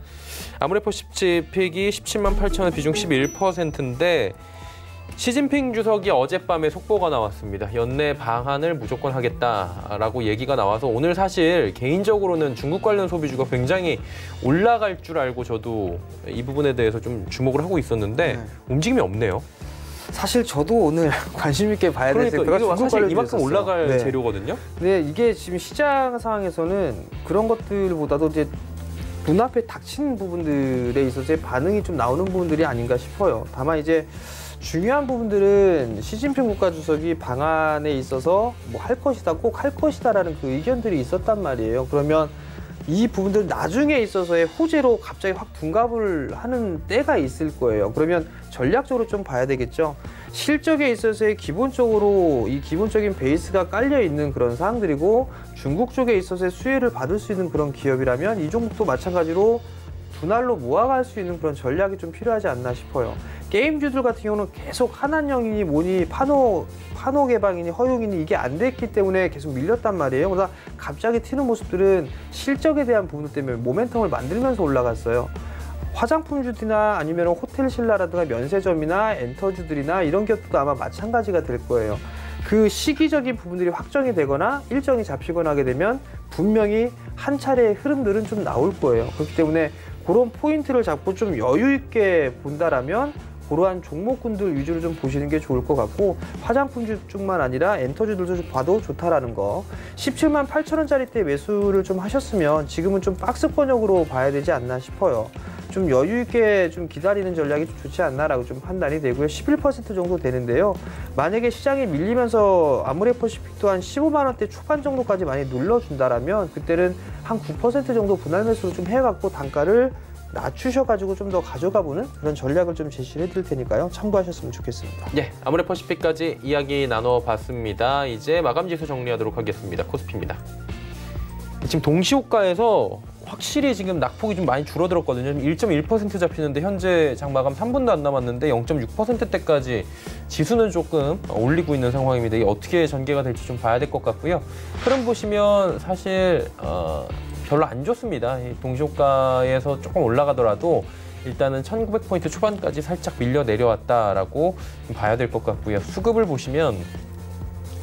아모레퍼 10지 픽이 17만 8천 원, 비중 11%인데 시진핑 주석이 어젯밤에 속보가 나왔습니다. 연내 방한을 무조건 하겠다라고 얘기가 나와서 오늘 사실 개인적으로는 중국 관련 소비주가 굉장히 올라갈 줄 알고 저도 이 부분에 대해서 좀 주목을 하고 있었는데 움직임이 없네요. 사실 저도 오늘 관심 있게 봐야 될 그러니까 섹터가 이거 사실 이만큼 있었어요. 올라갈 네. 재료거든요. 근데 이게 지금 시장 상황에서는 그런 것들보다도 이제 눈앞에 닥친 부분들에 있어서의 반응이 좀 나오는 부분들이 아닌가 싶어요. 다만 이제 중요한 부분들은 시진핑 국가주석이 방안에 있어서 뭐 할 것이다, 꼭 할 것이다라는 그 의견들이 있었단 말이에요. 그러면 이 부분들 나중에 있어서의 호재로 갑자기 확 둔갑을 하는 때가 있을 거예요. 그러면 전략적으로 좀 봐야 되겠죠. 실적에 있어서의 기본적으로 이 기본적인 베이스가 깔려 있는 그런 사항들이고 중국 쪽에 있어서의 수혜를 받을 수 있는 그런 기업이라면 이 종목도 마찬가지로 분할로 모아갈 수 있는 그런 전략이 좀 필요하지 않나 싶어요. 게임주들 같은 경우는 계속 한한령이니 뭐니 파노 개방이니 허용이니 이게 안 됐기 때문에 계속 밀렸단 말이에요. 그러다 갑자기 튀는 모습들은 실적에 대한 부분들 때문에 모멘텀을 만들면서 올라갔어요. 화장품주들이나 아니면 호텔 신라라든가 면세점이나 엔터주들이나 이런 기업들도 아마 마찬가지가 될 거예요. 그 시기적인 부분들이 확정이 되거나 일정이 잡히거나 하게 되면 분명히 한 차례의 흐름들은 좀 나올 거예요. 그렇기 때문에 그런 포인트를 잡고 좀 여유 있게 본다라면 그러한 종목군들 위주로 좀 보시는 게 좋을 것 같고 화장품주뿐만 아니라 엔터주들도 좀 봐도 좋다라는 거. 17만 8천 원짜리 때 매수를 좀 하셨으면 지금은 좀 박스권역으로 봐야 되지 않나 싶어요. 좀 여유 있게 좀 기다리는 전략이 좀 좋지 않나라고 좀 판단이 되고요. 11% 정도 되는데요. 만약에 시장이 밀리면서 아모레퍼시픽도 한 15만 원대 초반 정도까지 많이 눌러준다라면 그때는 한 9% 정도 분할 매수로 좀 해갖고 단가를 낮추셔가지고 좀 더 가져가보는 그런 전략을 좀 제시를 해드릴 테니까요. 참고하셨으면 좋겠습니다. 예, 아모레퍼시픽까지 이야기 나눠봤습니다. 이제 마감지수 정리하도록 하겠습니다. 코스피입니다. 지금 동시호가에서 확실히 지금 낙폭이 좀 많이 줄어들었거든요. 1.1% 잡히는데 현재 장마감 3분도 안 남았는데 0.6%대까지 지수는 조금 올리고 있는 상황입니다. 이게 어떻게 전개가 될지 좀 봐야 될 것 같고요. 흐름 보시면 사실 별로 안 좋습니다. 동시호가에서 조금 올라가더라도 일단은 1900포인트 초반까지 살짝 밀려 내려왔다라고 봐야 될 것 같고요. 수급을 보시면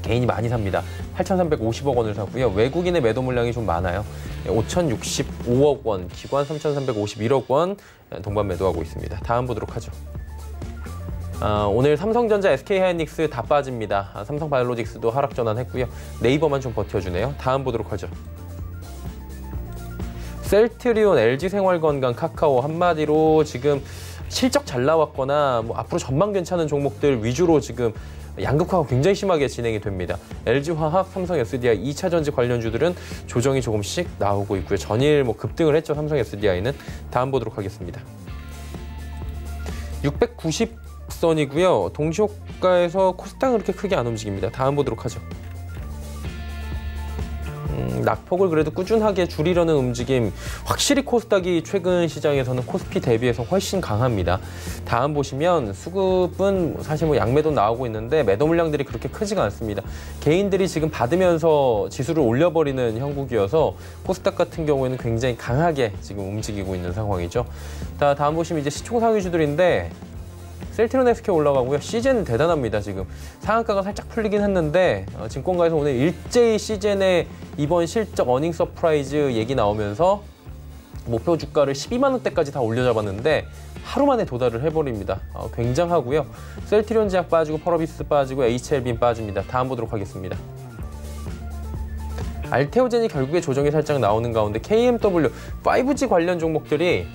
개인이 많이 삽니다. 8,350억 원을 사고요. 외국인의 매도 물량이 좀 많아요. 5,065억 원, 기관 3,351억 원 동반 매도하고 있습니다. 다음 보도록 하죠. 오늘 삼성전자, SK하이닉스 다 빠집니다. 삼성바이오로직스도 하락 전환했고요. 네이버만 좀 버텨주네요. 다음 보도록 하죠. 셀트리온, LG생활건강, 카카오 한마디로 지금 실적 잘 나왔거나 뭐 앞으로 전망 괜찮은 종목들 위주로 지금 양극화가 굉장히 심하게 진행이 됩니다. LG화학, 삼성 SDI, 2차 전지 관련주들은 조정이 조금씩 나오고 있고요. 전일 뭐 급등을 했죠. 삼성 SDI는. 다음 보도록 하겠습니다. 690선이고요. 동시호가에서 코스닥은 그렇게 크게 안 움직입니다. 다음 보도록 하죠. 낙폭을 그래도 꾸준하게 줄이려는 움직임, 확실히 코스닥이 최근 시장에서는 코스피 대비해서 훨씬 강합니다. 다음 보시면 수급은 사실 뭐 양매도 나오고 있는데 매도 물량들이 그렇게 크지가 않습니다. 개인들이 지금 받으면서 지수를 올려버리는 형국이어서 코스닥 같은 경우에는 굉장히 강하게 지금 움직이고 있는 상황이죠. 다음 보시면 이제 시총 상위주들인데 셀트리온 SK 올라가고요. 시젠 대단합니다. 지금 상한가가 살짝 풀리긴 했는데 증권가에서 오늘 일제히 시젠의 이번 실적 어닝 서프라이즈 얘기 나오면서 목표 주가를 12만 원대까지 다 올려잡았는데 하루 만에 도달을 해버립니다. 굉장하고요. 셀트리온 제약 빠지고 펄어비스 빠지고 HLB 빠집니다. 다음 보도록 하겠습니다. 알테오젠이 결국에 조정이 살짝 나오는 가운데 KMW 5G 관련 종목들이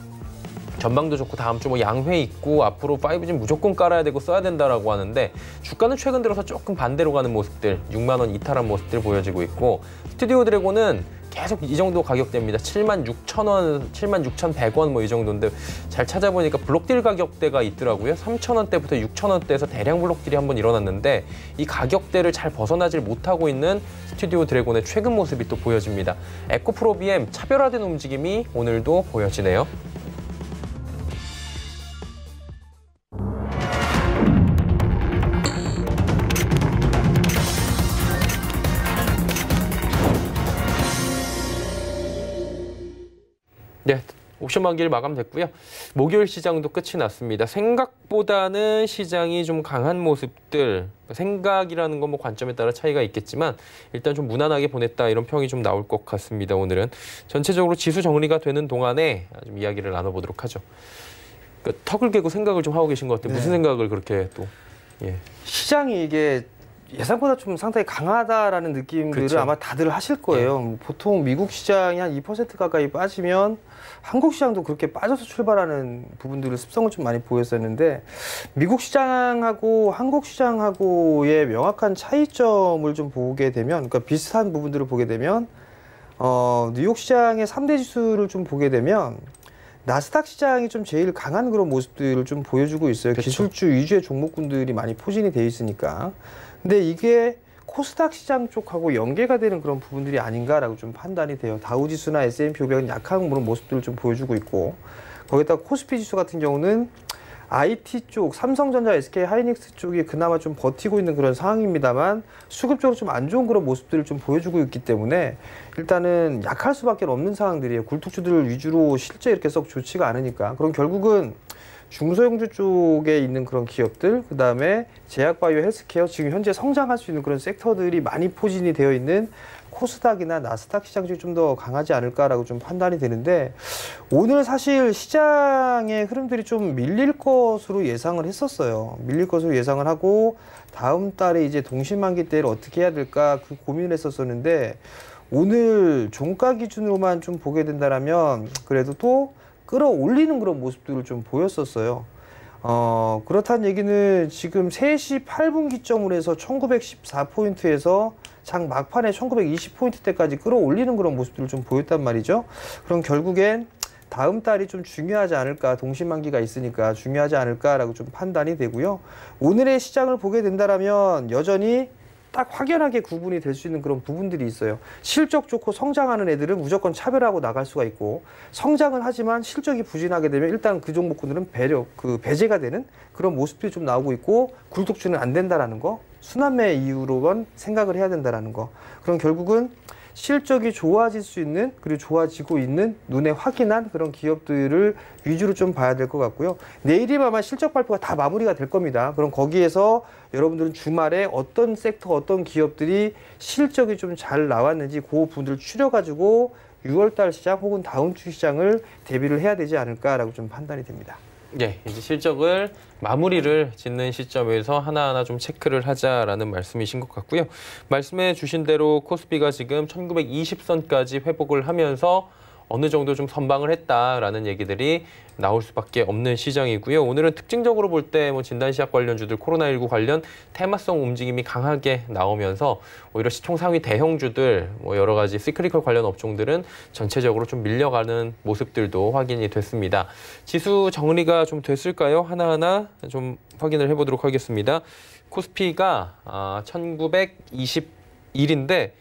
전망도 좋고 다음 주 뭐 양회 있고 앞으로 5G 무조건 깔아야 되고 써야 된다라고 하는데 주가는 최근 들어서 조금 반대로 가는 모습들, 6만 원 이탈한 모습들 보여지고 있고 스튜디오 드래곤은 계속 이 정도 가격대입니다. 76,000원, 76,100원 뭐 이 정도인데 잘 찾아보니까 블록딜 가격대가 있더라고요. 3,000원대부터 6,000원대에서 대량 블록딜이 한번 일어났는데 이 가격대를 잘 벗어나질 못하고 있는 스튜디오 드래곤의 최근 모습이 또 보여집니다. 에코프로 BM 차별화된 움직임이 오늘도 보여지네요. 네, 옵션 만기일 마감됐고요. 목요일 시장도 끝이 났습니다. 생각보다는 시장이 좀 강한 모습들, 생각이라는 건 뭐 관점에 따라 차이가 있겠지만 일단 좀 무난하게 보냈다 이런 평이 좀 나올 것 같습니다. 오늘은 전체적으로 지수 정리가 되는 동안에 좀 이야기를 나눠보도록 하죠. 그러니까 턱을 깨고 생각을 좀 하고 계신 것 같아요. 네. 무슨 생각을 그렇게 또? 예. 시장이 이게 예상보다 좀 상당히 강하다라는 느낌들을 그렇죠. 아마 다들 하실 거예요. 보통 미국 시장이 한 2% 가까이 빠지면 한국 시장도 그렇게 빠져서 출발하는 부분들을 습성을 좀 많이 보였었는데 미국 시장하고 한국 시장하고의 명확한 차이점을 좀 보게 되면, 그러니까 비슷한 부분들을 보게 되면 뉴욕 시장의 3대 지수를 좀 보게 되면 나스닥 시장이 좀 제일 강한 그런 모습들을 좀 보여주고 있어요. 그렇죠. 기술주 위주의 종목군들이 많이 포진이 돼 있으니까. 근데 이게 코스닥 시장 쪽하고 연계가 되는 그런 부분들이 아닌가라고 좀 판단이 돼요. 다우지수나 S&P 500은 약한 그런 모습들을 좀 보여주고 있고, 거기다 코스피 지수 같은 경우는 IT 쪽, 삼성전자, SK 하이닉스 쪽이 그나마 좀 버티고 있는 그런 상황입니다만 수급적으로 좀 안 좋은 그런 모습들을 좀 보여주고 있기 때문에 일단은 약할 수밖에 없는 상황들이에요. 굴뚝주들 위주로 실제 이렇게 썩 좋지가 않으니까. 그럼 결국은 중소형주 쪽에 있는 그런 기업들, 그 다음에 제약바이오 헬스케어, 지금 현재 성장할 수 있는 그런 섹터들이 많이 포진이 되어 있는 코스닥이나 나스닥 시장 쪽이 좀 더 강하지 않을까라고 좀 판단이 되는데, 오늘 사실 시장의 흐름들이 좀 밀릴 것으로 예상을 했었어요. 밀릴 것으로 예상을 하고 다음 달에 이제 동시만기 때를 어떻게 해야 될까 그 고민을 했었었는데, 오늘 종가 기준으로만 좀 보게 된다라면 그래도 또 끌어올리는 그런 모습들을 좀 보였었어요. 그렇다는 얘기는 지금 3시 8분 기점으로 해서 1914포인트에서 장 막판에 1920포인트대까지 끌어올리는 그런 모습들을 좀 보였단 말이죠. 그럼 결국엔 다음 달이 좀 중요하지 않을까, 동시만기가 있으니까 중요하지 않을까라고 좀 판단이 되고요. 오늘의 시장을 보게 된다라면 여전히 딱 확연하게 구분이 될 수 있는 그런 부분들이 있어요. 실적 좋고 성장하는 애들은 무조건 차별하고 나갈 수가 있고, 성장은 하지만 실적이 부진하게 되면 일단 그 종목군들은 배제가 되는 그런 모습들이 좀 나오고 있고, 굴뚝주는 안 된다라는 거, 순환매 이유로만 생각을 해야 된다라는 거. 그럼 결국은 실적이 좋아질 수 있는, 그리고 좋아지고 있는 눈에 확인한 그런 기업들을 위주로 좀 봐야 될 것 같고요. 내일이면 아마 실적 발표가 다 마무리가 될 겁니다. 그럼 거기에서 여러분들은 주말에 어떤 섹터, 어떤 기업들이 실적이 좀 잘 나왔는지 그 부분들을 추려가지고 6월달 시장 혹은 다음 주 시장을 대비를 해야 되지 않을까라고 좀 판단이 됩니다. 예, 이제 실적을 마무리를 짓는 시점에서 하나하나 좀 체크를 하자라는 말씀이신 것 같고요. 말씀해 주신 대로 코스피가 지금 1920선까지 회복을 하면서 어느 정도 좀 선방을 했다라는 얘기들이 나올 수밖에 없는 시장이고요. 오늘은 특징적으로 볼 때 뭐 진단시약 관련주들, 코로나19 관련 테마성 움직임이 강하게 나오면서 오히려 시총 상위 대형주들, 뭐 여러 가지 시크리컬 관련 업종들은 전체적으로 좀 밀려가는 모습들도 확인이 됐습니다. 지수 정리가 좀 됐을까요? 하나하나 좀 확인을 해보도록 하겠습니다. 코스피가 1920 일인데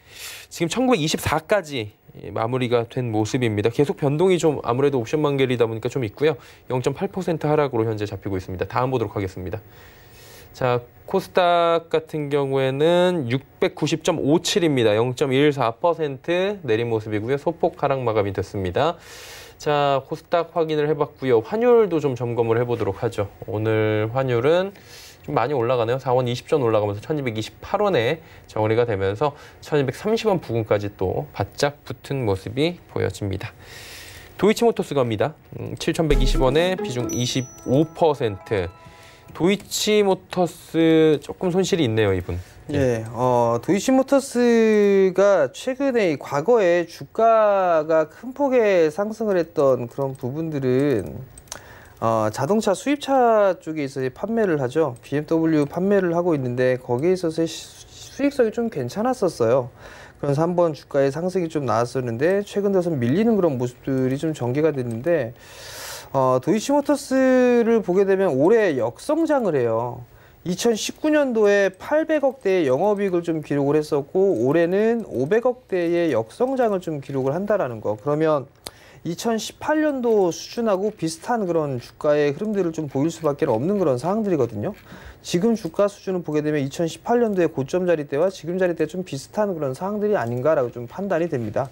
지금 1924까지 마무리가 된 모습입니다. 계속 변동이 좀 아무래도 옵션 만기일이다 보니까 좀 있고요. 0.8% 하락으로 현재 잡히고 있습니다. 다음 보도록 하겠습니다. 자, 코스닥 같은 경우에는 690.57입니다. 0.14% 내린 모습이고요. 소폭 하락 마감이 됐습니다. 자, 코스닥 확인을 해봤고요. 환율도 좀 점검을 해보도록 하죠. 오늘 환율은 좀 많이 올라가네요. 4원 20전 올라가면서 1228원에 정리가 되면서 1230원 부근까지 또 바짝 붙은 모습이 보여집니다. 도이치모터스 갑니다. 7120원에 비중 25%. 도이치모터스 조금 손실이 있네요, 이분. 예, 도이치모터스가 최근에 과거에 주가가 큰 폭의 상승을 했던 그런 부분들은 자동차 수입차 쪽에 있어서 판매를 하죠. BMW 판매를 하고 있는데 거기에 있어서 수익성이 좀 괜찮았었어요. 그래서 한번 주가의 상승이 좀 나왔었는데 최근 들어서 밀리는 그런 모습들이 좀 전개가 됐는데 도이치모터스를 보게 되면 올해 역성장을 해요. 2019년도에 800억대의 영업이익을 좀 기록을 했었고 올해는 500억대의 역성장을 좀 기록을 한다라는 거. 그러면 2018년도 수준하고 비슷한 그런 주가의 흐름들을 좀 보일 수밖에 없는 그런 상황들이거든요. 지금 주가 수준을 보게 되면 2018년도의 고점 자리대와 지금 자리대 좀 비슷한 그런 상황들이 아닌가라고 좀 판단이 됩니다.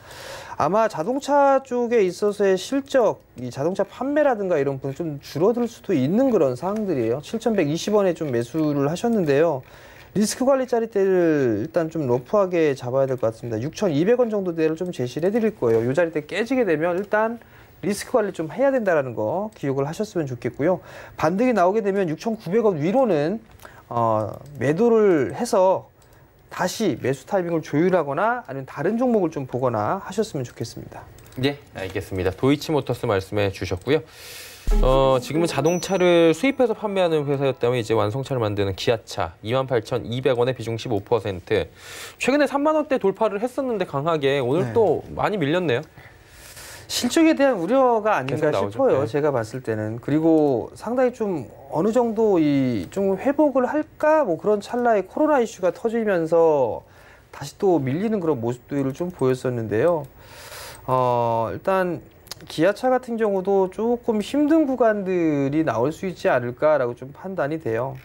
아마 자동차 쪽에 있어서의 실적, 이 자동차 판매라든가 이런 부분 좀 줄어들 수도 있는 그런 상황들이에요. 7,120원에 좀 매수를 하셨는데요. 리스크 관리 자리대를 일단 좀 러프하게 잡아야 될 것 같습니다. 6,200원 정도 대를 좀 제시를 해드릴 거예요. 이 자리대 깨지게 되면 일단 리스크 관리 좀 해야 된다는 거 기억을 하셨으면 좋겠고요. 반등이 나오게 되면 6,900원 위로는 매도를 해서 다시 매수 타이밍을 조율하거나 아니면 다른 종목을 좀 보거나 하셨으면 좋겠습니다. 예, 알겠습니다. 도이치모터스 말씀해 주셨고요. 지금은 자동차를 수입해서 판매하는 회사였다면 이제 완성차를 만드는 기아차 28,200원에 비중 15%. 최근에 3만 원대 돌파를 했었는데 강하게 오늘 네. 또 많이 밀렸네요. 실적에 대한 우려가 아닌가 싶어요. 네. 제가 봤을 때는. 그리고 상당히 좀 어느 정도 좀 회복을 할까 뭐 그런 찰나에 코로나 이슈가 터지면서 다시 또 밀리는 그런 모습들을 좀 보였었는데요. 일단 기아차 같은 경우도 조금 힘든 구간들이 나올 수 있지 않을까라고 좀 판단이 돼요.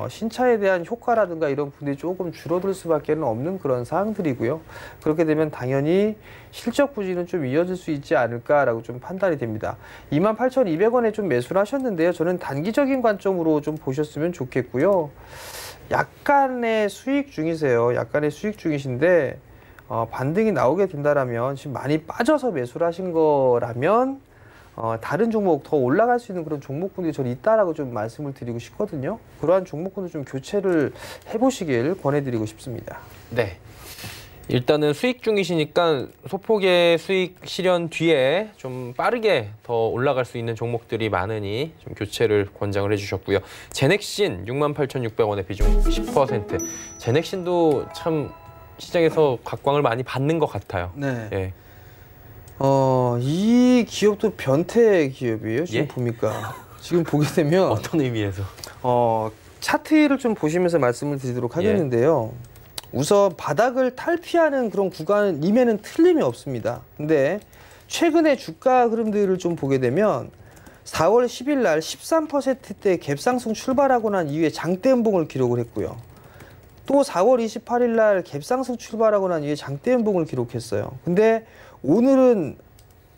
신차에 대한 효과라든가 이런 부분이 조금 줄어들 수밖에 없는 그런 사항들이고요. 그렇게 되면 당연히 실적 부진은 좀 이어질 수 있지 않을까라고 좀 판단이 됩니다. 28,200원에 좀 매수를 하셨는데요. 저는 단기적인 관점으로 좀 보셨으면 좋겠고요. 약간의 수익 중이세요. 약간의 수익 중이신데 반등이 나오게 된다라면 지금 많이 빠져서 매수를 하신 거라면 다른 종목 더 올라갈 수 있는 그런 종목군들이 저는 있다라고 좀 말씀을 드리고 싶거든요. 그러한 종목군을 좀 교체를 해보시길 권해드리고 싶습니다. 네. 일단은 수익 중이시니까 소폭의 수익 실현 뒤에 좀 빠르게 더 올라갈 수 있는 종목들이 많으니 좀 교체를 권장을 해주셨고요. 제넥신 68,600원에 비중 10%. 제넥신도 참 시장에서 각광을 많이 받는 것 같아요. 네. 예. 이 기업도 변태 기업이에요. 지금 예? 보니까. 지금 보게 되면 어떤 의미에서? 차트를 좀 보시면서 말씀을 드리도록 하겠는데요. 우선 바닥을 탈피하는 그런 구간임에는 틀림이 없습니다. 근데 최근에 주가 흐름들을 좀 보게 되면 4월 10일 날 13%대 갭상승 출발하고 난 이후에 장대 음봉을 기록을 했고요. 또 4월 28일 날 갭상승 출발하고 난 이후에 장대 음봉을 기록했어요. 근데 오늘은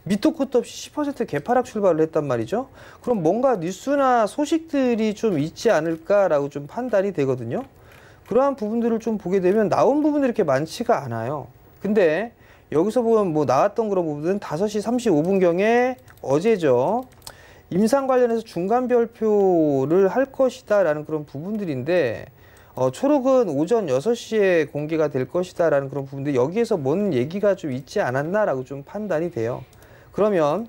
밑도 끝도 없이 10% 개파락 출발을 했단 말이죠. 그럼 뭔가 뉴스나 소식들이 좀 있지 않을까라고 좀 판단이 되거든요. 그러한 부분들을 좀 보게 되면 나온 부분들이 이렇게 많지가 않아요. 근데 여기서 보면 뭐 나왔던 그런 부분은 5시 35분경에 어제죠. 임상 관련해서 중간 별표를 할 것이다라는 그런 부분들인데 초록은 오전 6시에 공개가 될 것이다라는 그런 부분들 여기에서 뭔 얘기가 좀 있지 않았나라고 좀 판단이 돼요. 그러면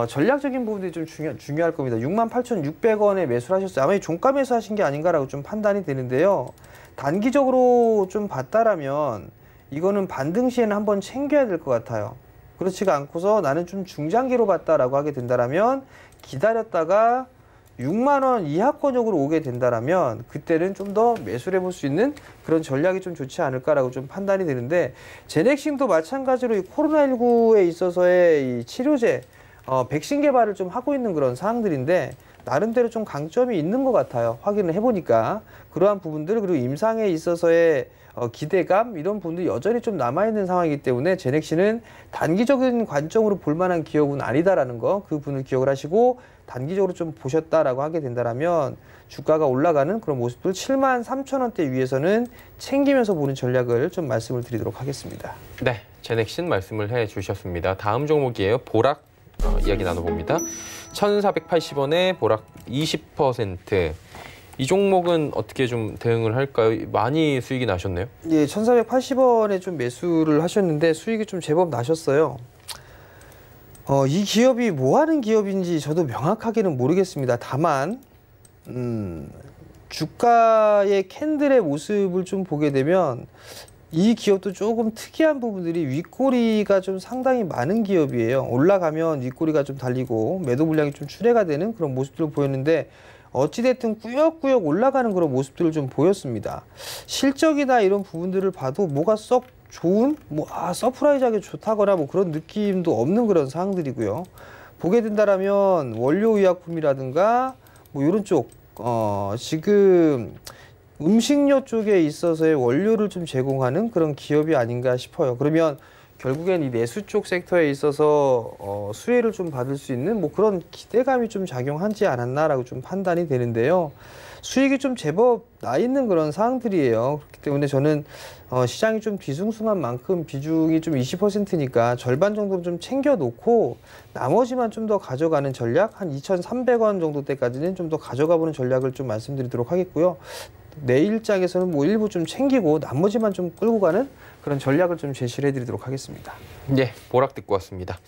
전략적인 부분들이 좀 중요할 겁니다. 68,600원에 매수를 하셨어요. 아마 종가 매수하신 게 아닌가라고 좀 판단이 되는데요. 단기적으로 좀 봤다라면 이거는 반등 시에는 한번 챙겨야 될 것 같아요. 그렇지가 않고서 나는 좀 중장기로 봤다라고 하게 된다라면 기다렸다가 6만 원 이하권역으로 오게 된다라면 그때는 좀 더 매수를 해볼 수 있는 그런 전략이 좀 좋지 않을까라고 좀 판단이 되는데, 제넥신도 마찬가지로 이 코로나19에 있어서의 이 치료제, 백신 개발을 좀 하고 있는 그런 사항들인데 나름대로 좀 강점이 있는 것 같아요. 확인을 해보니까 그러한 부분들, 그리고 임상에 있어서의 기대감, 이런 부분들이 여전히 좀 남아있는 상황이기 때문에 제넥신은 단기적인 관점으로 볼 만한 기업은 아니다라는 거, 그 부분을 기억을 하시고 단기적으로 좀 보셨다라고 하게 된다면 주가가 올라가는 그런 모습들 73,000원대 위에서는 챙기면서 보는 전략을 좀 말씀을 드리도록 하겠습니다. 네, 제넥신 말씀을 해주셨습니다. 다음 종목이에요. 보락 이야기 나눠봅니다. 1,480원에 보락 20%. 이 종목은 어떻게 좀 대응을 할까요? 많이 수익이 나셨네요. 예, 1,480원에 좀 매수를 하셨는데 수익이 좀 제법 나셨어요. 이 기업이 뭐 하는 기업인지 저도 명확하게는 모르겠습니다. 다만 주가의 캔들의 모습을 좀 보게 되면 이 기업도 조금 특이한 부분들이 윗꼬리가 좀 상당히 많은 기업이에요. 올라가면 윗꼬리가 좀 달리고 매도 물량이 좀 출회가 되는 그런 모습들을 보였는데 어찌됐든 꾸역꾸역 올라가는 그런 모습들을 좀 보였습니다. 실적이나 이런 부분들을 봐도 뭐가 썩 좋은, 서프라이즈하게 좋다거나 뭐 그런 느낌도 없는 그런 상황들이고요. 보게 된다라면 원료의약품이라든가 뭐 이런 쪽, 지금 음식료 쪽에 있어서의 원료를 좀 제공하는 그런 기업이 아닌가 싶어요. 그러면 결국엔 이 내수 쪽 섹터에 있어서 수혜를 좀 받을 수 있는 뭐 그런 기대감이 좀 작용하지 않았나라고 좀 판단이 되는데요. 수익이 좀 제법 나 있는 그런 상황들이에요. 그렇기 때문에 저는 시장이 좀 뒤숭숭한 만큼 비중이 좀 20%니까 절반 정도 좀 챙겨놓고 나머지만 좀 더 가져가는 전략, 한 2,300원 정도 때까지는 좀 더 가져가보는 전략을 좀 말씀드리도록 하겠고요. 내일장에서는 뭐 일부 좀 챙기고 나머지만 좀 끌고 가는 그런 전략을 좀 제시를 해드리도록 하겠습니다. 네, 보락 듣고 왔습니다.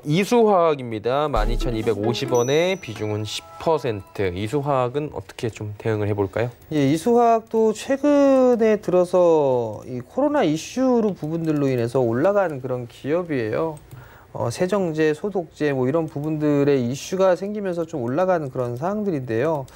이수화학입니다. 12,250원에 비중은 10%. 이수화학은 어떻게 좀 대응을 해볼까요? 예, 이수화학도 최근에 들어서 이 코로나 이슈로 부분들로 인해서 올라가는 그런 기업이에요. 세정제, 소독제 뭐 이런 부분들의 이슈가 생기면서 좀 올라가는 그런 상황들인데요.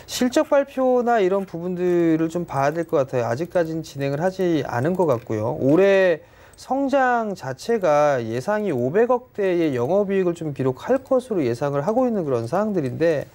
실적 발표나 이런 부분들을 좀 봐야 될 것 같아요. 아직까지는 진행을 하지 않은 것 같고요. 올해 성장 자체가 예상이 500억대의 영업이익을 좀 기록할 것으로 예상을 하고 있는 그런 상황들인데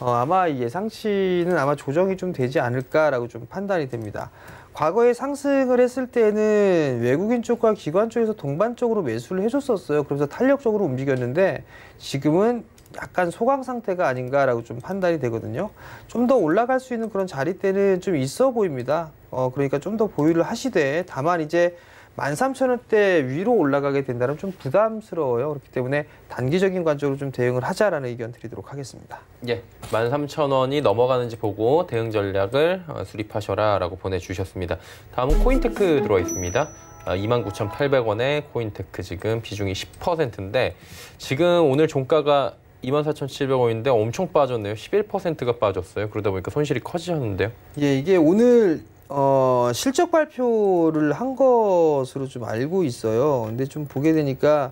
아마 이 예상치는 아마 조정이 좀 되지 않을까라고 좀 판단이 됩니다. 과거에 상승을 했을 때는 외국인 쪽과 기관 쪽에서 동반적으로 매수를 해줬었어요. 그래서 탄력적으로 움직였는데 지금은 약간 소강 상태가 아닌가라고 좀 판단이 되거든요. 좀 더 올라갈 수 있는 그런 자리대는 좀 있어 보입니다. 그러니까 좀 더 보유를 하시되 다만 이제 13,000원대 위로 올라가게 된다면 좀 부담스러워요. 그렇기 때문에 단기적인 관점으로 좀 대응을 하자라는 의견 드리도록 하겠습니다. 예, 13,000원이 넘어가는지 보고 대응 전략을 수립하셔라라고 보내주셨습니다. 다음은 코인테크 들어와 있습니다. 29,800원에 코인테크 지금 비중이 10%인데 지금 오늘 종가가 24,700원인데 엄청 빠졌네요. 11%가 빠졌어요. 그러다 보니까 손실이 커지셨는데요. 예, 이게 오늘 실적 발표를 한 것으로 좀 알고 있어요. 근데 좀 보게 되니까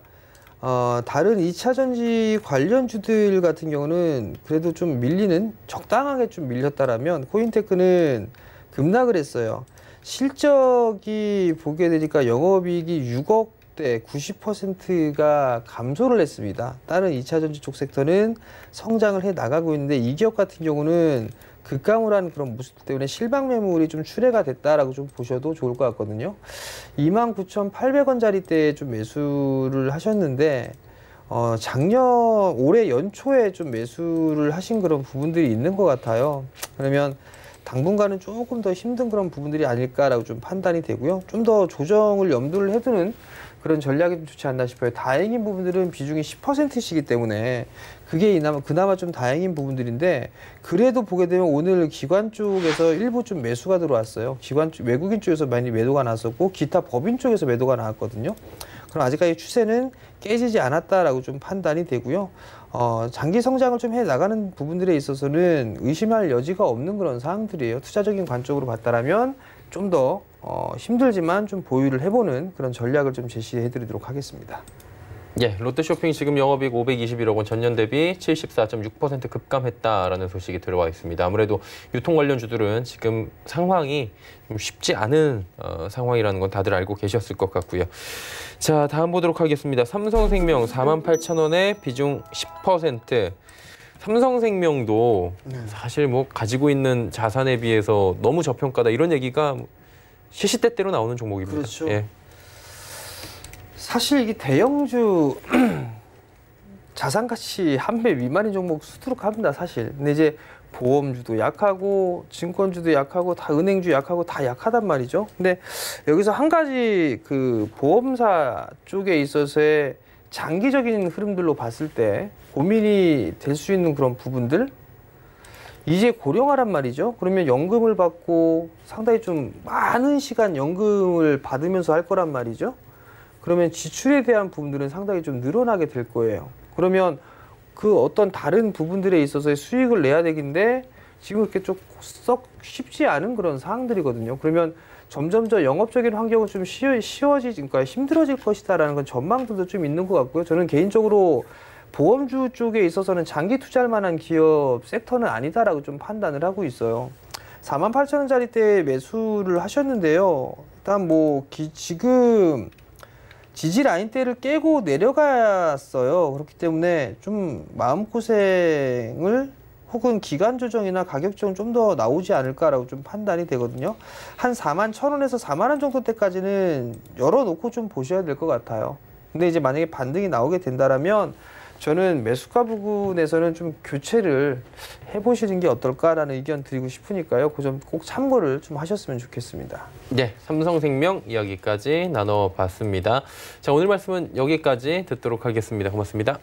다른 2차 전지 관련주들 같은 경우는 그래도 좀 밀리는, 적당하게 좀 밀렸다라면 코인테크는 급락을 했어요. 실적이 보게 되니까 영업이익이 6억대 90%가 감소를 했습니다. 다른 2차 전지 쪽 섹터는 성장을 해 나가고 있는데 이 기업 같은 경우는 급감을 한 그런 모습 때문에 실방 매물이 좀 출회가 됐다라고 좀 보셔도 좋을 것 같거든요. 29,800원짜리 때 좀 매수를 하셨는데 올해 연초에 좀 매수를 하신 그런 부분들이 있는 것 같아요. 그러면 당분간은 조금 더 힘든 그런 부분들이 아닐까라고 좀 판단이 되고요. 좀 더 조정을 염두를 해두는 그런 전략이 좀 좋지 않나 싶어요. 다행인 부분들은 비중이 10%이기 때문에 그게 그나마 좀 다행인 부분들인데 그래도 보게 되면 오늘 기관 쪽에서 일부 좀 매수가 들어왔어요. 외국인 쪽에서 많이 매도가 나왔었고 기타 법인 쪽에서 매도가 나왔거든요. 그럼 아직까지 추세는 깨지지 않았다라고 좀 판단이 되고요. 장기 성장을 좀 해 나가는 부분들에 있어서는 의심할 여지가 없는 그런 사항들이에요. 투자적인 관점으로 봤다라면 좀 더 힘들지만 좀 보유를 해보는 그런 전략을 좀 제시해 드리도록 하겠습니다. 예, 롯데쇼핑 지금 영업이익 521억 원, 전년 대비 74.6% 급감했다라는 소식이 들어와 있습니다. 아무래도 유통 관련주들은 지금 상황이 좀 쉽지 않은 상황이라는 건 다들 알고 계셨을 것 같고요. 자, 다음 보도록 하겠습니다. 삼성생명 48,000원에 비중 10%. 삼성생명도 사실 뭐 가지고 있는 자산에 비해서 너무 저평가다 이런 얘기가 시시때때로 나오는 종목입니다. 그렇죠. 예. 사실 이게 대형주 자산 가치 한 배 미만인 종목 수두룩합니다, 사실. 근데 이제 보험주도 약하고 증권주도 약하고 다 은행주 약하고 다 약하단 말이죠. 근데 여기서 한 가지 그 보험사 쪽에 있어서의 장기적인 흐름들로 봤을 때 고민이 될 수 있는 그런 부분들 이제 고령화란 말이죠. 그러면 연금을 받고 상당히 좀 많은 시간 연금을 받으면서 할 거란 말이죠. 그러면 지출에 대한 부분들은 상당히 좀 늘어나게 될 거예요. 그러면 그 어떤 다른 부분들에 있어서의 수익을 내야 되긴데 지금 이렇게 좀 썩 쉽지 않은 그런 상황들이거든요. 그러면 점점 더 영업적인 환경은 좀 그러니까 힘들어질 것이다라는 건 전망들도 좀 있는 것 같고요. 저는 개인적으로 보험주 쪽에 있어서는 장기 투자할 만한 기업 섹터는 아니다라고 좀 판단을 하고 있어요. 48,000원짜리 때 매수를 하셨는데요. 일단 뭐 지금 지지 라인대를 깨고 내려갔어요. 그렇기 때문에 좀 마음고생을 혹은 기간 조정이나 가격 조정 좀 더 나오지 않을까라고 좀 판단이 되거든요. 한 41,000원에서 4만원 정도 때까지는 열어놓고 좀 보셔야 될 것 같아요. 근데 이제 만약에 반등이 나오게 된다라면 저는 매수가 부분에서는 좀 교체를 해보시는 게 어떨까라는 의견 드리고 싶으니까요. 그 점 꼭 참고를 좀 하셨으면 좋겠습니다. 네, 삼성생명 이야기까지 나눠봤습니다. 자, 오늘 말씀은 여기까지 듣도록 하겠습니다. 고맙습니다.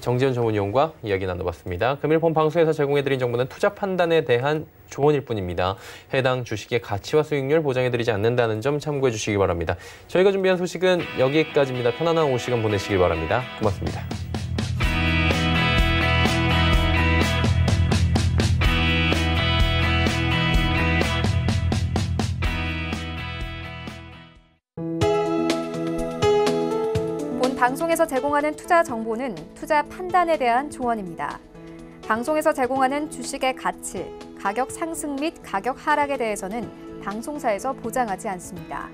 정지현 전문위원과 이야기 나눠봤습니다. 금일 본 방송에서 제공해드린 정보는 투자 판단에 대한 조언일 뿐입니다. 해당 주식의 가치와 수익률 보장해드리지 않는다는 점 참고해 주시기 바랍니다. 저희가 준비한 소식은 여기까지입니다. 편안한 오후 시간 보내시길 바랍니다. 고맙습니다. 방송에서 제공하는 투자 정보는 투자 판단에 대한 조언입니다. 방송에서 제공하는 주식의 가치, 가격 상승 및 가격 하락에 대해서는 방송사에서 보장하지 않습니다.